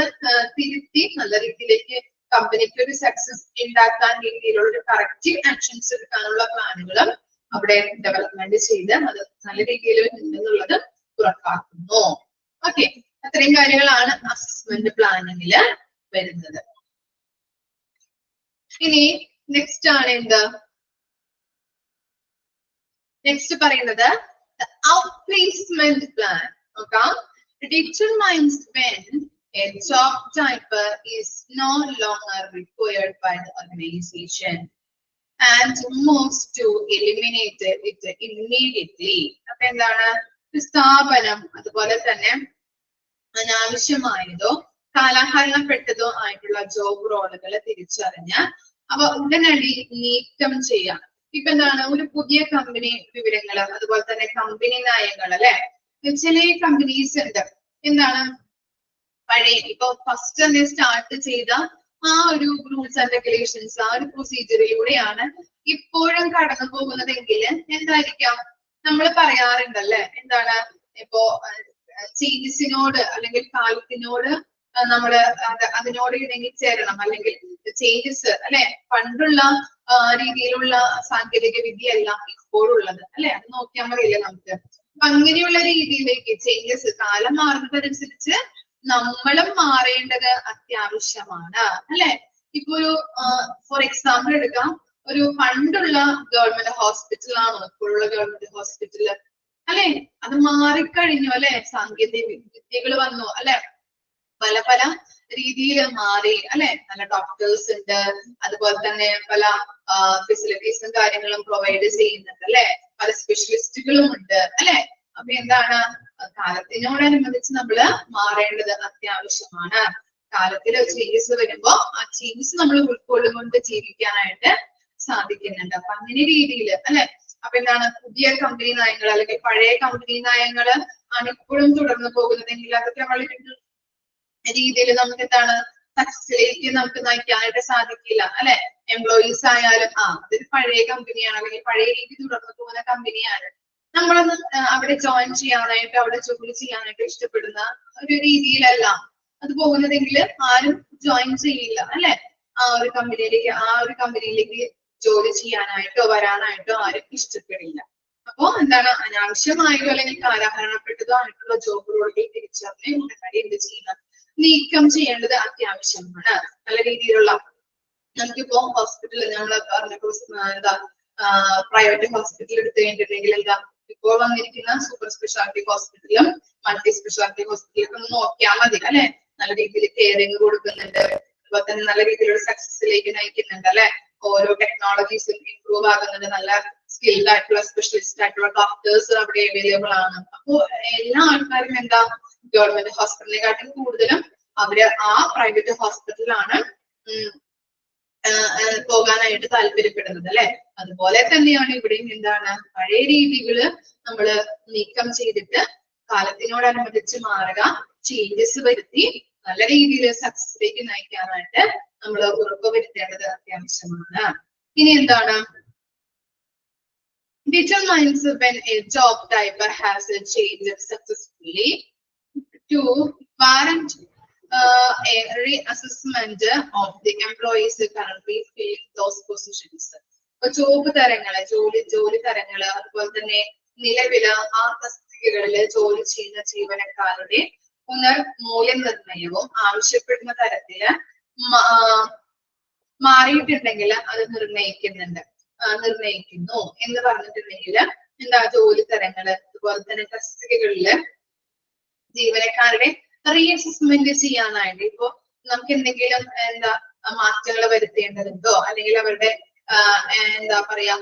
തിരുത്തി നല്ല രീതിയിലേക്ക് കമ്പനിക്ക് ഒരു സക്സസ് ഉണ്ടാക്കാൻ രീതിയിലുള്ള ഒരു കറക്റ്റീവ് ആക്ഷൻസ് എടുക്കാനുള്ള പ്ലാനുകളും അവിടെ ഡെവലപ്മെന്റ് ചെയ്ത് അത് നല്ല രീതിയിൽ ഉണ്ടെന്നുള്ളത് ഉറപ്പാക്കുന്നു. ഓക്കെ, അത്രയും കാര്യങ്ങളാണ് അസസ്മെന്റ് പ്ലാനിങ്ങില് വരുന്നത്. ഇനി നെക്സ്റ്റ് ആണ് എന്ത്? നെക്സ്റ്റ് പറയുന്നത് ഔട്ട്പ്ലേസ്മെന്റ് പ്ലാൻ. നോക്കാം. determines when a job type is no longer required by the organization and moves to eliminate it immediately. അപ്പൊ എന്താണ് സ്ഥാപനം അതുപോലെ തന്നെ അനാവശ്യമായതോ കാലഹരണപ്പെട്ടതോ ആയിട്ടുള്ള ജോബ് റോളുകൾ തിരിച്ചറിഞ്ഞ് അവ ഉടനടി നീക്കം ചെയ്യാം. ഇപ്പൊ എന്താണ് ഒരു പുതിയ കമ്പനി വിവരങ്ങള് അതുപോലെ തന്നെ കമ്പനി നയങ്ങൾ അല്ലെ. ചില കമ്പനീസ് ഉണ്ട് എന്താണ് പഴയ ഇപ്പൊ ഫസ്റ്റ് തന്നെ സ്റ്റാർട്ട് ചെയ്ത ആ ഒരു റൂൾസ് ആൻഡ് റെഗുലേഷൻസ് ആ ഒരു പ്രൊസീജിയറിലൂടെയാണ് ഇപ്പോഴും കടന്നു പോകുന്നതെങ്കിൽ എന്തായിരിക്കാം നമ്മൾ പറയാറുണ്ടല്ലേ എന്താണ് ഇപ്പോ ചേഞ്ചസിനോട് അല്ലെങ്കിൽ കാലത്തിനോട് നമ്മള് അതിനോട് ഇണങ്ങിച്ചേരണം അല്ലെങ്കിൽ ചേഞ്ചസ് അല്ലെ പണ്ടുള്ള രീതിയിലുള്ള സാങ്കേതിക വിദ്യയല്ല ഇപ്പോഴുള്ളത് അല്ലെ. അത് നോക്കിയാൽ മതിയല്ലേ നമുക്ക്. അപ്പൊ അങ്ങനെയുള്ള രീതിയിലേക്ക് ചേഞ്ചസ് കാലം മാറുന്നതനുസരിച്ച് നമ്മളും മാറേണ്ടത് അത്യാവശ്യമാണ് അല്ലെ. ഇപ്പൊ ഒരു ഫോർ എക്സാമ്പിൾ എടുക്കാം, ഒരു പണ്ടുള്ള ഗവൺമെന്റ് ഹോസ്പിറ്റലാണോ ഇപ്പോഴുള്ള ഗവൺമെന്റ് ഹോസ്പിറ്റല് അല്ലെ. അത് മാറിക്കഴിഞ്ഞു അല്ലെ. സാങ്കേതിക വിദ്യകൾ വന്നു അല്ലെ. പല പല രീതിയിൽ മാറി അല്ലെ. നല്ല ഡോക്ടേഴ്സ് ഉണ്ട്, അതുപോലെ തന്നെ പല ഫെസിലിറ്റീസും കാര്യങ്ങളും പ്രൊവൈഡ് ചെയ്യുന്നുണ്ട് അല്ലെ. പല സ്പെഷ്യലിസ്റ്റുകളും ഉണ്ട് അല്ലെ. അപ്പൊ എന്താണ് കാലത്തിനോടനുബന്ധിച്ച് നമ്മള് മാറേണ്ടത് അത്യാവശ്യമാണ്. കാലത്തില് ചേഞ്ചസ് വരുമ്പോ ആ ചേഞ്ചസ് നമ്മൾ ഉൾക്കൊള്ളുകൊണ്ട് ജീവിക്കാനായിട്ട് സാധിക്കുന്നുണ്ട്. അപ്പൊ അങ്ങനെ രീതിയിൽ അല്ലെ. അപ്പൊ എന്താണ് പുതിയ കമ്പനി നയങ്ങൾ അല്ലെങ്കിൽ പഴയ കമ്പനി നയങ്ങള് ആണ് ഇപ്പോഴും തുടർന്ന് പോകുന്നതെങ്കിൽ അതൊക്കെ വളരെ രീതിയിൽ നമുക്ക് എന്താണ് സക്സസിലേക്ക് നമുക്ക് നയിക്കാനായിട്ട് സാധിക്കില്ല അല്ലെ. എംപ്ലോയീസ് ആയാലും അതൊരു പഴയ കമ്പനിയാണ് അല്ലെങ്കിൽ പഴയ രീതി തുടർന്ന് പോകുന്ന കമ്പനിയാണ്. നമ്മളൊന്ന് അവിടെ ജോയിൻ ചെയ്യാനായിട്ട് അവിടെ ജോലി ചെയ്യാനായിട്ട് ഇഷ്ടപ്പെടുന്ന ഒരു രീതിയിലല്ല അത് പോകുന്നതെങ്കിൽ ആരും ജോയിൻ ചെയ്യില്ല അല്ലെ. ആ ഒരു കമ്പനിയിലേക്ക് ജോലി ചെയ്യാനായിട്ടോ വരാനായിട്ടോ ആരും ഇഷ്ടപ്പെടില്ല. അപ്പോ എന്താണ് അനാവശ്യമായതോ അല്ലെങ്കിൽ കാലഹരണപ്പെട്ടതോ ആയിട്ടുള്ള ജോബ് റോളുകൾ തിരിച്ചറിഞ്ഞ് ഉടനടി എന്ത് ചെയ്യുന്നത് നീക്കം ചെയ്യേണ്ടത് അത്യാവശ്യമാണ്. നല്ല രീതിയിലുള്ള നമുക്കിപ്പോ ഹോസ്പിറ്റലിൽ നമ്മൾ പറഞ്ഞ എന്താ പ്രൈവറ്റ് ഹോസ്പിറ്റൽ എടുത്തു കഴിഞ്ഞിട്ടുണ്ടെങ്കിൽ എന്താ ഇപ്പോൾ വന്നിരിക്കുന്ന സൂപ്പർ സ്പെഷ്യാലിറ്റി ഹോസ്പിറ്റലും മൾട്ടി സ്പെഷ്യാലിറ്റി ഹോസ്പിറ്റലൊക്കെ ഒന്ന് നോക്കിയാൽ മതി അല്ലെ. നല്ല രീതിയിൽ കെയറിങ് കൊടുക്കുന്നുണ്ട്, അതുപോലെ തന്നെ നല്ല രീതിയിലുള്ള സക്സസിലേക്ക് നയിക്കുന്നുണ്ട് അല്ലെ. ഓരോ ടെക്നോളജീസും ഇംപ്രൂവ് ആകുന്നുണ്ട്, നല്ല സ്കിൽഡ് ആയിട്ടുള്ള സ്പെഷ്യലിസ്റ്റ് ആയിട്ടുള്ള ഡോക്ടേഴ്സ് അവിടെ അവൈലബിൾ ആണ്. അപ്പോ എല്ലാ ആൾക്കാരും എന്താ ഗവൺമെന്റ് ഹോസ്പിറ്റലിനെക്കാട്ടും കൂടുതലും അവര് ആ പ്രൈവറ്റ് ഹോസ്പിറ്റലാണ് പോകാനായിട്ട് താല്പര്യപ്പെടുന്നത് അല്ലെ. അതുപോലെ തന്നെയാണ് ഇവിടെയും എന്താണ് പഴയ രീതികള് നമ്മള് നീക്കം ചെയ്തിട്ട് കാലത്തിനോടനുബന്ധിച്ച് മാറുക, ചേഞ്ചസ് വരുത്തി നല്ല രീതിയിൽ സക്സസിലേക്ക് നയിക്കാനായിട്ട് നമ്മൾ ഉറപ്പുവരുത്തേണ്ടത് അത്യാവശ്യമാണ്. ഇനി എന്താണ് determines when a job type has changed successfully to warrant a reassessment of the employees currently filling those positions. Job തരങ്ങള് ജോലി തരങ്ങള് അതുപോലെ തന്നെ നിലവില് ആ തസ്തികകളില് ജോലി ചെയ്യുന്ന ജീവനക്കാരുടെ പുനർമൂല്യനിർണയവും ആവശ്യപ്പെടുന്ന തരത്തില് മാറിയിട്ടുണ്ടെങ്കിൽ അത് നിർണയിക്കുന്നു എന്ന് പറഞ്ഞിട്ടുണ്ടെങ്കിൽ എന്താ ജോലി തരങ്ങള് അതുപോലെ തന്നെ തസ്തികകളില് ജീവനക്കാരുടെ റീഅസസ്മെന്റ് ചെയ്യാനായിട്ട് ഇപ്പോ നമുക്ക് എന്തെങ്കിലും എന്താ മാറ്റങ്ങൾ വരുത്തേണ്ടതുണ്ടോ അല്ലെങ്കിൽ അവരുടെ എന്താ പറയാ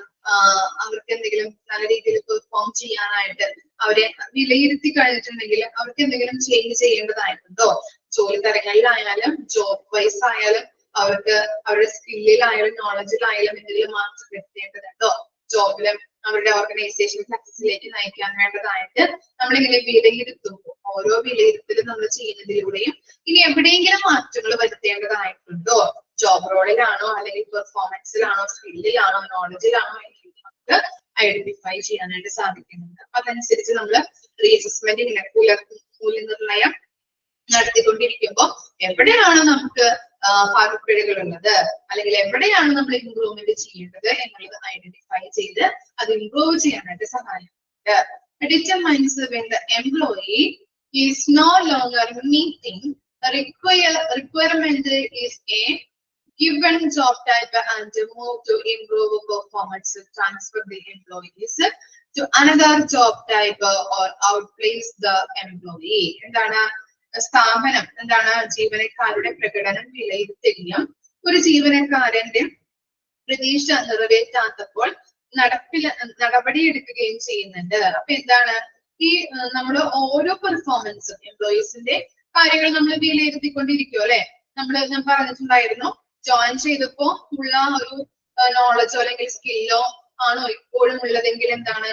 അവർക്ക് എന്തെങ്കിലും നല്ല രീതിയിൽ പെർഫോം ചെയ്യാനായിട്ട് അവരെ വിലയിരുത്തി കഴിഞ്ഞിട്ടുണ്ടെങ്കിൽ അവർക്ക് എന്തെങ്കിലും ചേഞ്ച് ചെയ്യേണ്ടതായിട്ടുണ്ടോ. ജോലി തരങ്ങളിലായാലും ജോബ് വൈസ് ആയാലും അവർക്ക് അവരുടെ സ്കില്ലിലായാലും നോളജിലായാലും എന്തെങ്കിലും മാറ്റം വരുത്തേണ്ടതുണ്ടോ. ജോബിലും അവരുടെ ഓർഗനൈസേഷൻ സക്സസിലേക്ക് നയിക്കാൻ വേണ്ടതായിട്ട് നമ്മളിങ്ങനെ വിലയിരുത്തുമ്പോൾ ഓരോ വിലയിരുത്തലും നമ്മൾ ചെയ്യുന്നതിലൂടെയും ഇനി എവിടെയെങ്കിലും മാറ്റങ്ങൾ വരുത്തേണ്ടതായിട്ടുണ്ടോ, ജോബ് റോളിലാണോ അല്ലെങ്കിൽ പെർഫോമൻസിലാണോ സ്കില്ലിലാണോ നോളജിലാണോ എന്നുള്ളത് നമുക്ക് ഐഡന്റിഫൈ ചെയ്യാനായിട്ട് സാധിക്കുന്നുണ്ട്. അപ്പൊ അതനുസരിച്ച് നമ്മൾ റീഅസസ്മെന്റ് മൂല്യനിർണ്ണയം നടത്തിക്കൊണ്ടിരിക്കുമ്പോൾ എവിടെയാണ് നമുക്ക് പാകപ്പിഴകൾ ഉള്ളത് അല്ലെങ്കിൽ എവിടെയാണ് നമ്മൾ ഇംപ്രൂവ്മെന്റ് ചെയ്യേണ്ടത് എന്നുള്ളത് ഐഡന്റിഫൈ ചെയ്ത് അത് ഇംപ്രൂവ് ചെയ്യാനായിട്ട് സഹായിക്കുന്നുണ്ട്. Determines when the employee is no longer meeting the requirement is a given job type and move to improve performance, transfer the employees to another job type or outplace the employee. എന്താണ് സ്ഥാപനം എന്താണ് ജീവനക്കാരുടെ പ്രകടനം വിലയിരുത്തുകയും ഒരു ജീവനക്കാരന്റെ പ്രതീക്ഷ നിറവേറ്റാത്തപ്പോൾ നടപടിയെടുക്കുകയും ചെയ്യുന്നുണ്ട്. അപ്പൊ എന്താണ് ഈ നമ്മുടെ ഓരോ പെർഫോമൻസും എംപ്ലോയീസിന്റെ കാര്യങ്ങൾ നമ്മൾ വിലയിരുത്തിക്കൊണ്ടിരിക്കും അല്ലെ. ഞാൻ പറഞ്ഞിട്ടുണ്ടായിരുന്നു ജോയിൻ ചെയ്തപ്പോ ഉള്ള ഒരു നോളജോ അല്ലെങ്കിൽ സ്കില്ലോ ആണോ ഇപ്പോഴും ഉള്ളതെങ്കിൽ എന്താണ്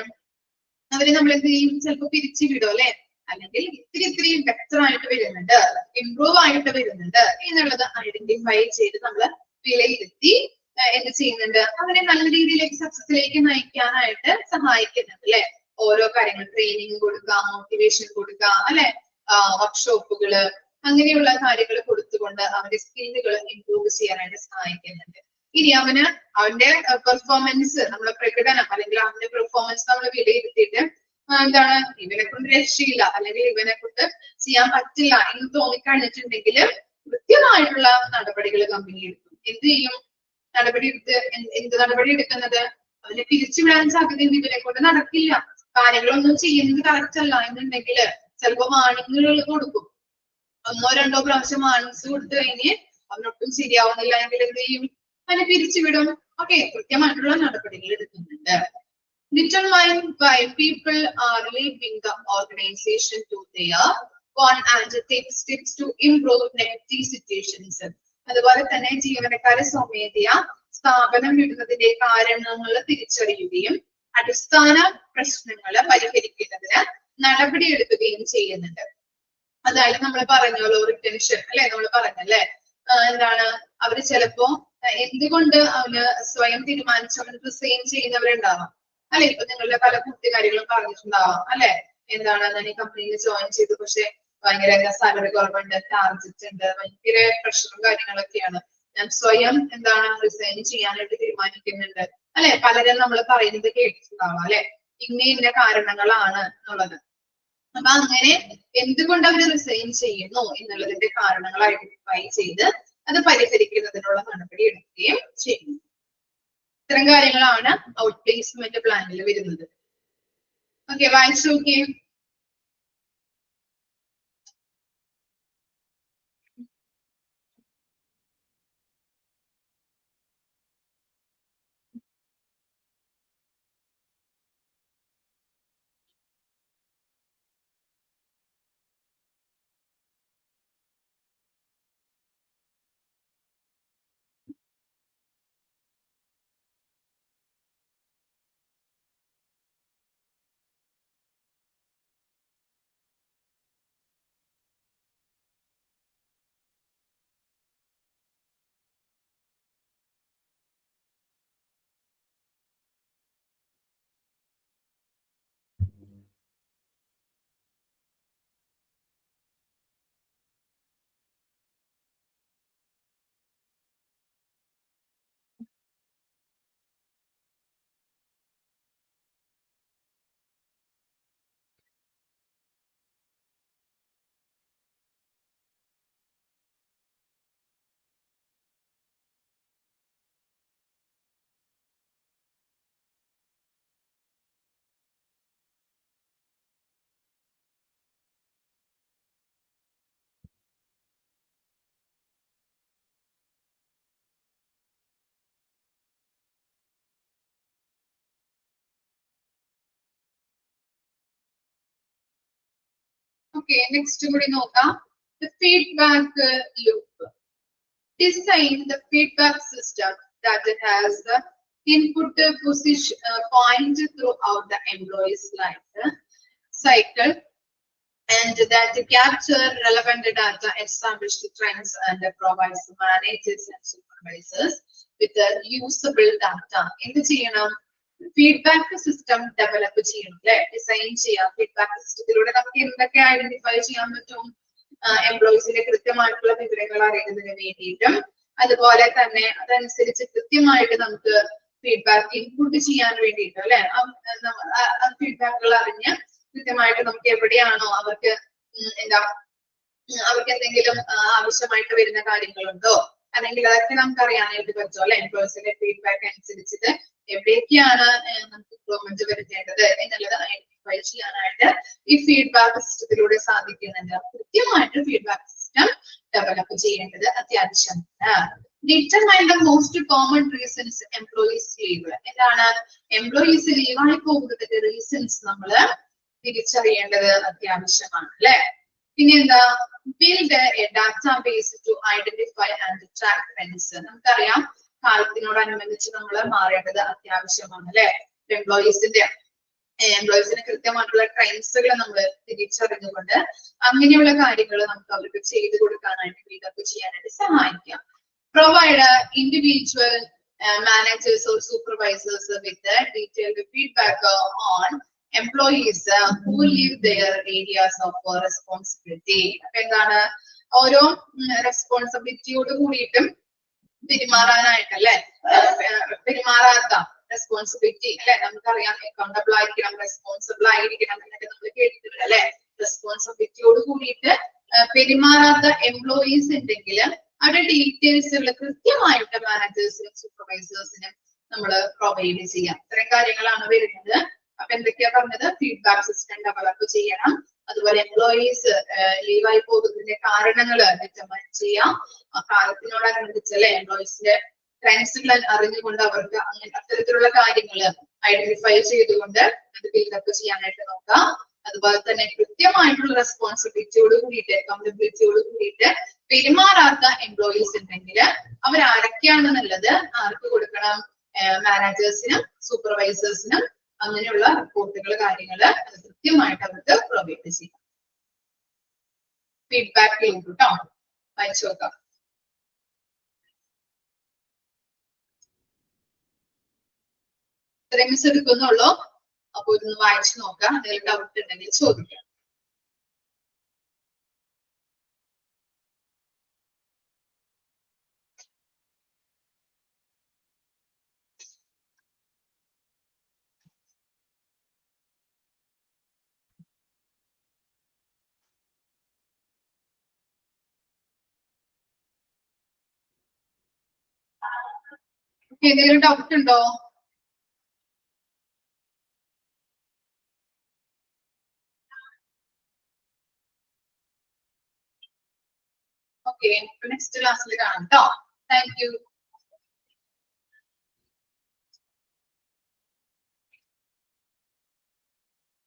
അവരെ നമ്മൾ എന്ത് ചെയ്യും, ചിലപ്പോൾ പിരിച്ചു വിടും അല്ലെ, അല്ലെങ്കിൽ ഇത്തിരി ബെറ്റർ ആയിട്ട് വരുന്നുണ്ട്, ഇംപ്രൂവ് ആയിട്ട് വരുന്നുണ്ട് എന്നുള്ളത് ഐഡന്റിഫൈ ചെയ്ത് നമ്മൾ വിലയിരുത്തി എന്ത് ചെയ്യുന്നുണ്ട്, അവരെ നല്ല രീതിയിലേക്ക് സക്സസിലേക്ക് നയിക്കാനായിട്ട് സഹായിക്കുന്നുണ്ട് അല്ലെ. ഓരോ കാര്യങ്ങൾ ട്രെയിനിങ് കൊടുക്കുക, മോട്ടിവേഷൻ കൊടുക്കുക അല്ലെ, വർക്ക്ഷോപ്പുകള് അങ്ങനെയുള്ള കാര്യങ്ങൾ കൊടുത്തുകൊണ്ട് അവന്റെ സ്കില്ലുകൾ ഇംപ്രൂവ് ചെയ്യാനായിട്ട് സഹായിക്കുന്നുണ്ട്. ഇനി അവന്റെ പെർഫോമൻസ്, നമ്മുടെ പ്രകടനം അല്ലെങ്കിൽ അവന്റെ പെർഫോമൻസ് നമ്മൾ വിലയിരുത്തിയിട്ട് എന്താണ് ഇവനെ കൊണ്ട് രക്ഷയില്ല അല്ലെങ്കിൽ ഇവനെ കൊണ്ട് ചെയ്യാൻ പറ്റില്ല എന്ന് തോന്നിക്കഴിഞ്ഞിട്ടുണ്ടെങ്കിൽ കൃത്യമായിട്ടുള്ള നടപടികൾ കമ്പനി എടുക്കും. എന്ത് ചെയ്യും, എന്ത് നടപടി എടുക്കുന്നത്, അവനെ പിരിച്ചുവിടാൻ സാധ്യതയുണ്ട്, ഇവരെ കൊണ്ട് നടക്കില്ല, കാര്യങ്ങളൊന്നും ചെയ്യുന്നത് കറക്റ്റ് അല്ല എന്നുണ്ടെങ്കിൽ ചിലപ്പോ വാണിങ്ങുകൾ കൊടുക്കും. 1-2 പ്രാവശ്യം വാണിങ്സ് കൊടുത്തു കഴിഞ്ഞ് അവനൊട്ടും ശരിയാവുന്നില്ല എങ്കിൽ എന്ത് ചെയ്യും, അവനെ പിരിച്ചുവിടും. ഓക്കെ, കൃത്യമായിട്ടുള്ള നടപടികൾ എടുക്കുന്നുണ്ട്. Determined by people are leaving the organization to their own and take steps to improve negative situations. അതുപോലെ തന്നെ ജീവനക്കാരെ സ്വമേധയ സ്ഥാപനം വിടുന്നതിന്റെ കാരണങ്ങൾ തിരിച്ചറിയുകയും അടിസ്ഥാന പ്രശ്നങ്ങൾ പരിഹരിക്കുന്നതിന് നടപടിയെടുക്കുകയും ചെയ്യുന്നുണ്ട്. അതായത് നമ്മൾ പറഞ്ഞല്ലോ റിട്ടൻഷൻ അല്ലെ, നമ്മൾ പറഞ്ഞല്ലേ എന്താണ് അവര് ചിലപ്പോ എന്തുകൊണ്ട് അവന് സ്വയം തീരുമാനിച്ച് അവന് റിസൈൻ ചെയ്യുന്നവരുണ്ടാവാം അല്ലെ. ഇപ്പൊ നിങ്ങളുടെ പല കൂട്ടുകാരികളും പറഞ്ഞിട്ടുണ്ടാവാം അല്ലെ, എന്താണ് ഞാൻ ഈ കമ്പനിയിൽ ജോയിൻ ചെയ്തു, പക്ഷെ ഭയങ്കര സാലറി കുറവുണ്ട്, ടാർജറ്റ് ഉണ്ട്, ഭയങ്കര പ്രഷറും കാര്യങ്ങളൊക്കെയാണ്, ഞാൻ സ്വയം എന്താണ് റിസൈൻ ചെയ്യാനായിട്ട് തീരുമാനിക്കുന്നുണ്ട് അല്ലെ. പലരും നമ്മൾ പറയുന്നത് കേട്ടിട്ടുണ്ടാവാം അല്ലെ, ഇന്ന കാരണങ്ങളാണ് എന്നുള്ളത്. അപ്പൊ അങ്ങനെ എന്തുകൊണ്ട് അവർ റിസൈൻ ചെയ്യുന്നു എന്നുള്ളതിന്റെ കാരണങ്ങൾ ഐഡന്റിഫൈ ചെയ്ത് അത് പരിഹരിക്കുന്നതിനുള്ള നടപടി എടുക്കുകയും ചെയ്യുന്നു. ഇത്തരം കാര്യങ്ങളാണ് ഔട്ട് പ്ലേസ്മെന്റ് പ്ലാനിൽ വരുന്നത്. ഓക്കെ, വായിച്ചു നോക്കിയേ. Okay, next കൂടി നോക്കാം. The feedback loop. Design the feedback system that has the input position point throughout the employee's life cycle and that capture relevant data, establish the trends and provides managers and supervisors with the usable data. എന്ത് ചെയ്യണം, feedback system develop ചെയ്യണം അല്ലെ, design ചെയ്യാം. Feedback സിസ്റ്റത്തിലൂടെ നമുക്ക് എന്തൊക്കെ identify ചെയ്യാൻ പറ്റും, എംപ്ലോയീസിന്റെ കൃത്യമായിട്ടുള്ള വിവരങ്ങൾ അറിയുന്നതിന് വേണ്ടിയിട്ടും അതുപോലെ തന്നെ അതനുസരിച്ച് കൃത്യമായിട്ട് നമുക്ക് ഫീഡ്ബാക്ക് ഇൻപുട്ട് ചെയ്യാൻ വേണ്ടിയിട്ടും അല്ലെ, ഫീഡ്ബാക്കുകൾ അറിഞ്ഞ് കൃത്യമായിട്ട് നമുക്ക് എവിടെയാണോ അവർക്ക് അവർക്ക് എന്തെങ്കിലും ആവശ്യമായിട്ട് വരുന്ന കാര്യങ്ങളുണ്ടോ അല്ലെങ്കിൽ അതൊക്കെ നമുക്ക് അറിയാനായിട്ട് പറ്റും അല്ലെ. എംപ്ലോയീസിന്റെ ഫീഡ്ബാക്ക് അനുസരിച്ചിട്ട് എവിടേക്കാണ് നമുക്ക് ഇംപ്രൂവ്മെന്റ് വരുത്തേണ്ടത് എന്നുള്ളത് ഐഡന്റിഫൈ ചെയ്യാനായിട്ട് ഈ ഫീഡ്ബാക്ക് സിസ്റ്റത്തിലൂടെ സാധിക്കുന്നുണ്ട്. കൃത്യമായിട്ട് ഫീഡ്ബാക്ക് സിസ്റ്റം ഡെവലപ്പ് ചെയ്യേണ്ടത് അത്യാവശ്യമാണ്. Determine the most common reasons employees leave. എന്താണ് എംപ്ലോയീസ് ലീവായി പോകുന്നതിന്റെ റീസൺസ് നമ്മൾ തിരിച്ചറിയേണ്ടത് അത്യാവശ്യമാണ് അല്ലെ. പിന്നെ എന്താ build a database to identify and track trends. നമുക്കറിയാം കാലത്തിനോടനുബന്ധിച്ച് നമ്മൾ മാറേണ്ടത് അത്യാവശ്യമാണ് അല്ലെ. എംപ്ലോയീസിന് കൃത്യമായിട്ടുള്ള ട്രെൻഡ്സുകൾ നമ്മൾ തിരിച്ചറിഞ്ഞുകൊണ്ട് അങ്ങനെയുള്ള കാര്യങ്ങൾ നമുക്ക് അവർക്ക് ചെയ്തു കൊടുക്കാനായിട്ട് ബിൽഡപ്പ് ചെയ്യാനായിട്ട് സഹായിക്കാം. Provide individual managers or supervisors with detailed feedback on employees who leave their areas of responsibility. അപ്പൊ എന്താണ് ഓരോ റെസ്പോൺസിബിലിറ്റിയോട് കൂടിയിട്ടും പെരുമാറാനായിട്ടല്ലേ, പെരുമാറാത്ത റെസ്പോൺസിബിലിറ്റി അല്ലെ. നമുക്കറിയാം അക്കൗണ്ടബിൾ ആയിരിക്കണം, റെസ്പോൺസിബിൾ ആയിരിക്കണം എന്നൊക്കെ നമ്മൾ കേട്ടിട്ടുണ്ട് അല്ലെ. റെസ്പോൺസിബിലിറ്റിയോട് കൂടിയിട്ട് പെരുമാറാത്ത എംപ്ലോയീസ് ഉണ്ടെങ്കിൽ അവരുടെ ഡീറ്റെയിൽസുകൾ കൃത്യമായിട്ട് മാനേജേഴ്സിനും സൂപ്പർവൈസേഴ്സിനും നമ്മൾ പ്രൊവൈഡ് ചെയ്യാം. ഇത്തരം കാര്യങ്ങളാണ് വരുന്നത്. അപ്പൊ എന്തൊക്കെയാ പറഞ്ഞത്? ഫീഡ്ബാക്ക് സിസ്റ്റം ഡെവലപ്പ് ചെയ്യണം, അതുപോലെ എംപ്ലോയീസ് ലീവായി പോകുന്നതിന്റെ കാരണങ്ങൾ ഡിറ്റർമൈൻ ചെയ്യാം, കാലത്തിനോടനുബന്ധിച്ചല്ലേ എംപ്ലോയീസിന്റെ ട്രെൻഡ്സുകൾ അറിഞ്ഞുകൊണ്ട് അവർക്ക് അങ്ങനെ അത്തരത്തിലുള്ള കാര്യങ്ങൾ ഐഡന്റിഫൈ ചെയ്തുകൊണ്ട് അത് ബിൽഡപ്പ് ചെയ്യാനായിട്ട് നോക്കാം. അതുപോലെ തന്നെ കൃത്യമായിട്ടുള്ള റെസ്പോൺസിബിലിറ്റിയോട് കൂടിയിട്ട് അക്കൗണ്ടബിലിറ്റിയോട് കൂടിയിട്ട് പെരുമാറാത്ത എംപ്ലോയീസ് ഉണ്ടെങ്കിൽ അവരാരൊക്കെയാണെന്നുള്ളത് ആർക്ക് കൊടുക്കണം? മാനേജേഴ്സിനും സൂപ്പർവൈസേഴ്സിനും അങ്ങനെയുള്ള റിപ്പോർട്ടുകൾ കാര്യങ്ങൾ അത് കൃത്യമായിട്ട് അവർക്ക് പ്രൊവൈഡ് ചെയ്യാം. ഫീഡ്ബാക്ക് ലൂപ്പ് കേട്ടോ, വായിച്ചു നോക്കാം. ഇത്രയും മിസ് എടുക്കുന്നുള്ളൂ. അപ്പൊ ഇതൊന്ന് വായിച്ചു നോക്കാം. എന്തെങ്കിലും ഡൗട്ട് ഉണ്ടെങ്കിൽ ചോദിക്കാം. എന്തെങ്കിലും ഡൗട്ട് ഉണ്ടോ? ഓക്കെ, നെക്സ്റ്റ് ക്ലാസ്സിൽ കാണാം കേട്ടോ. Thank you.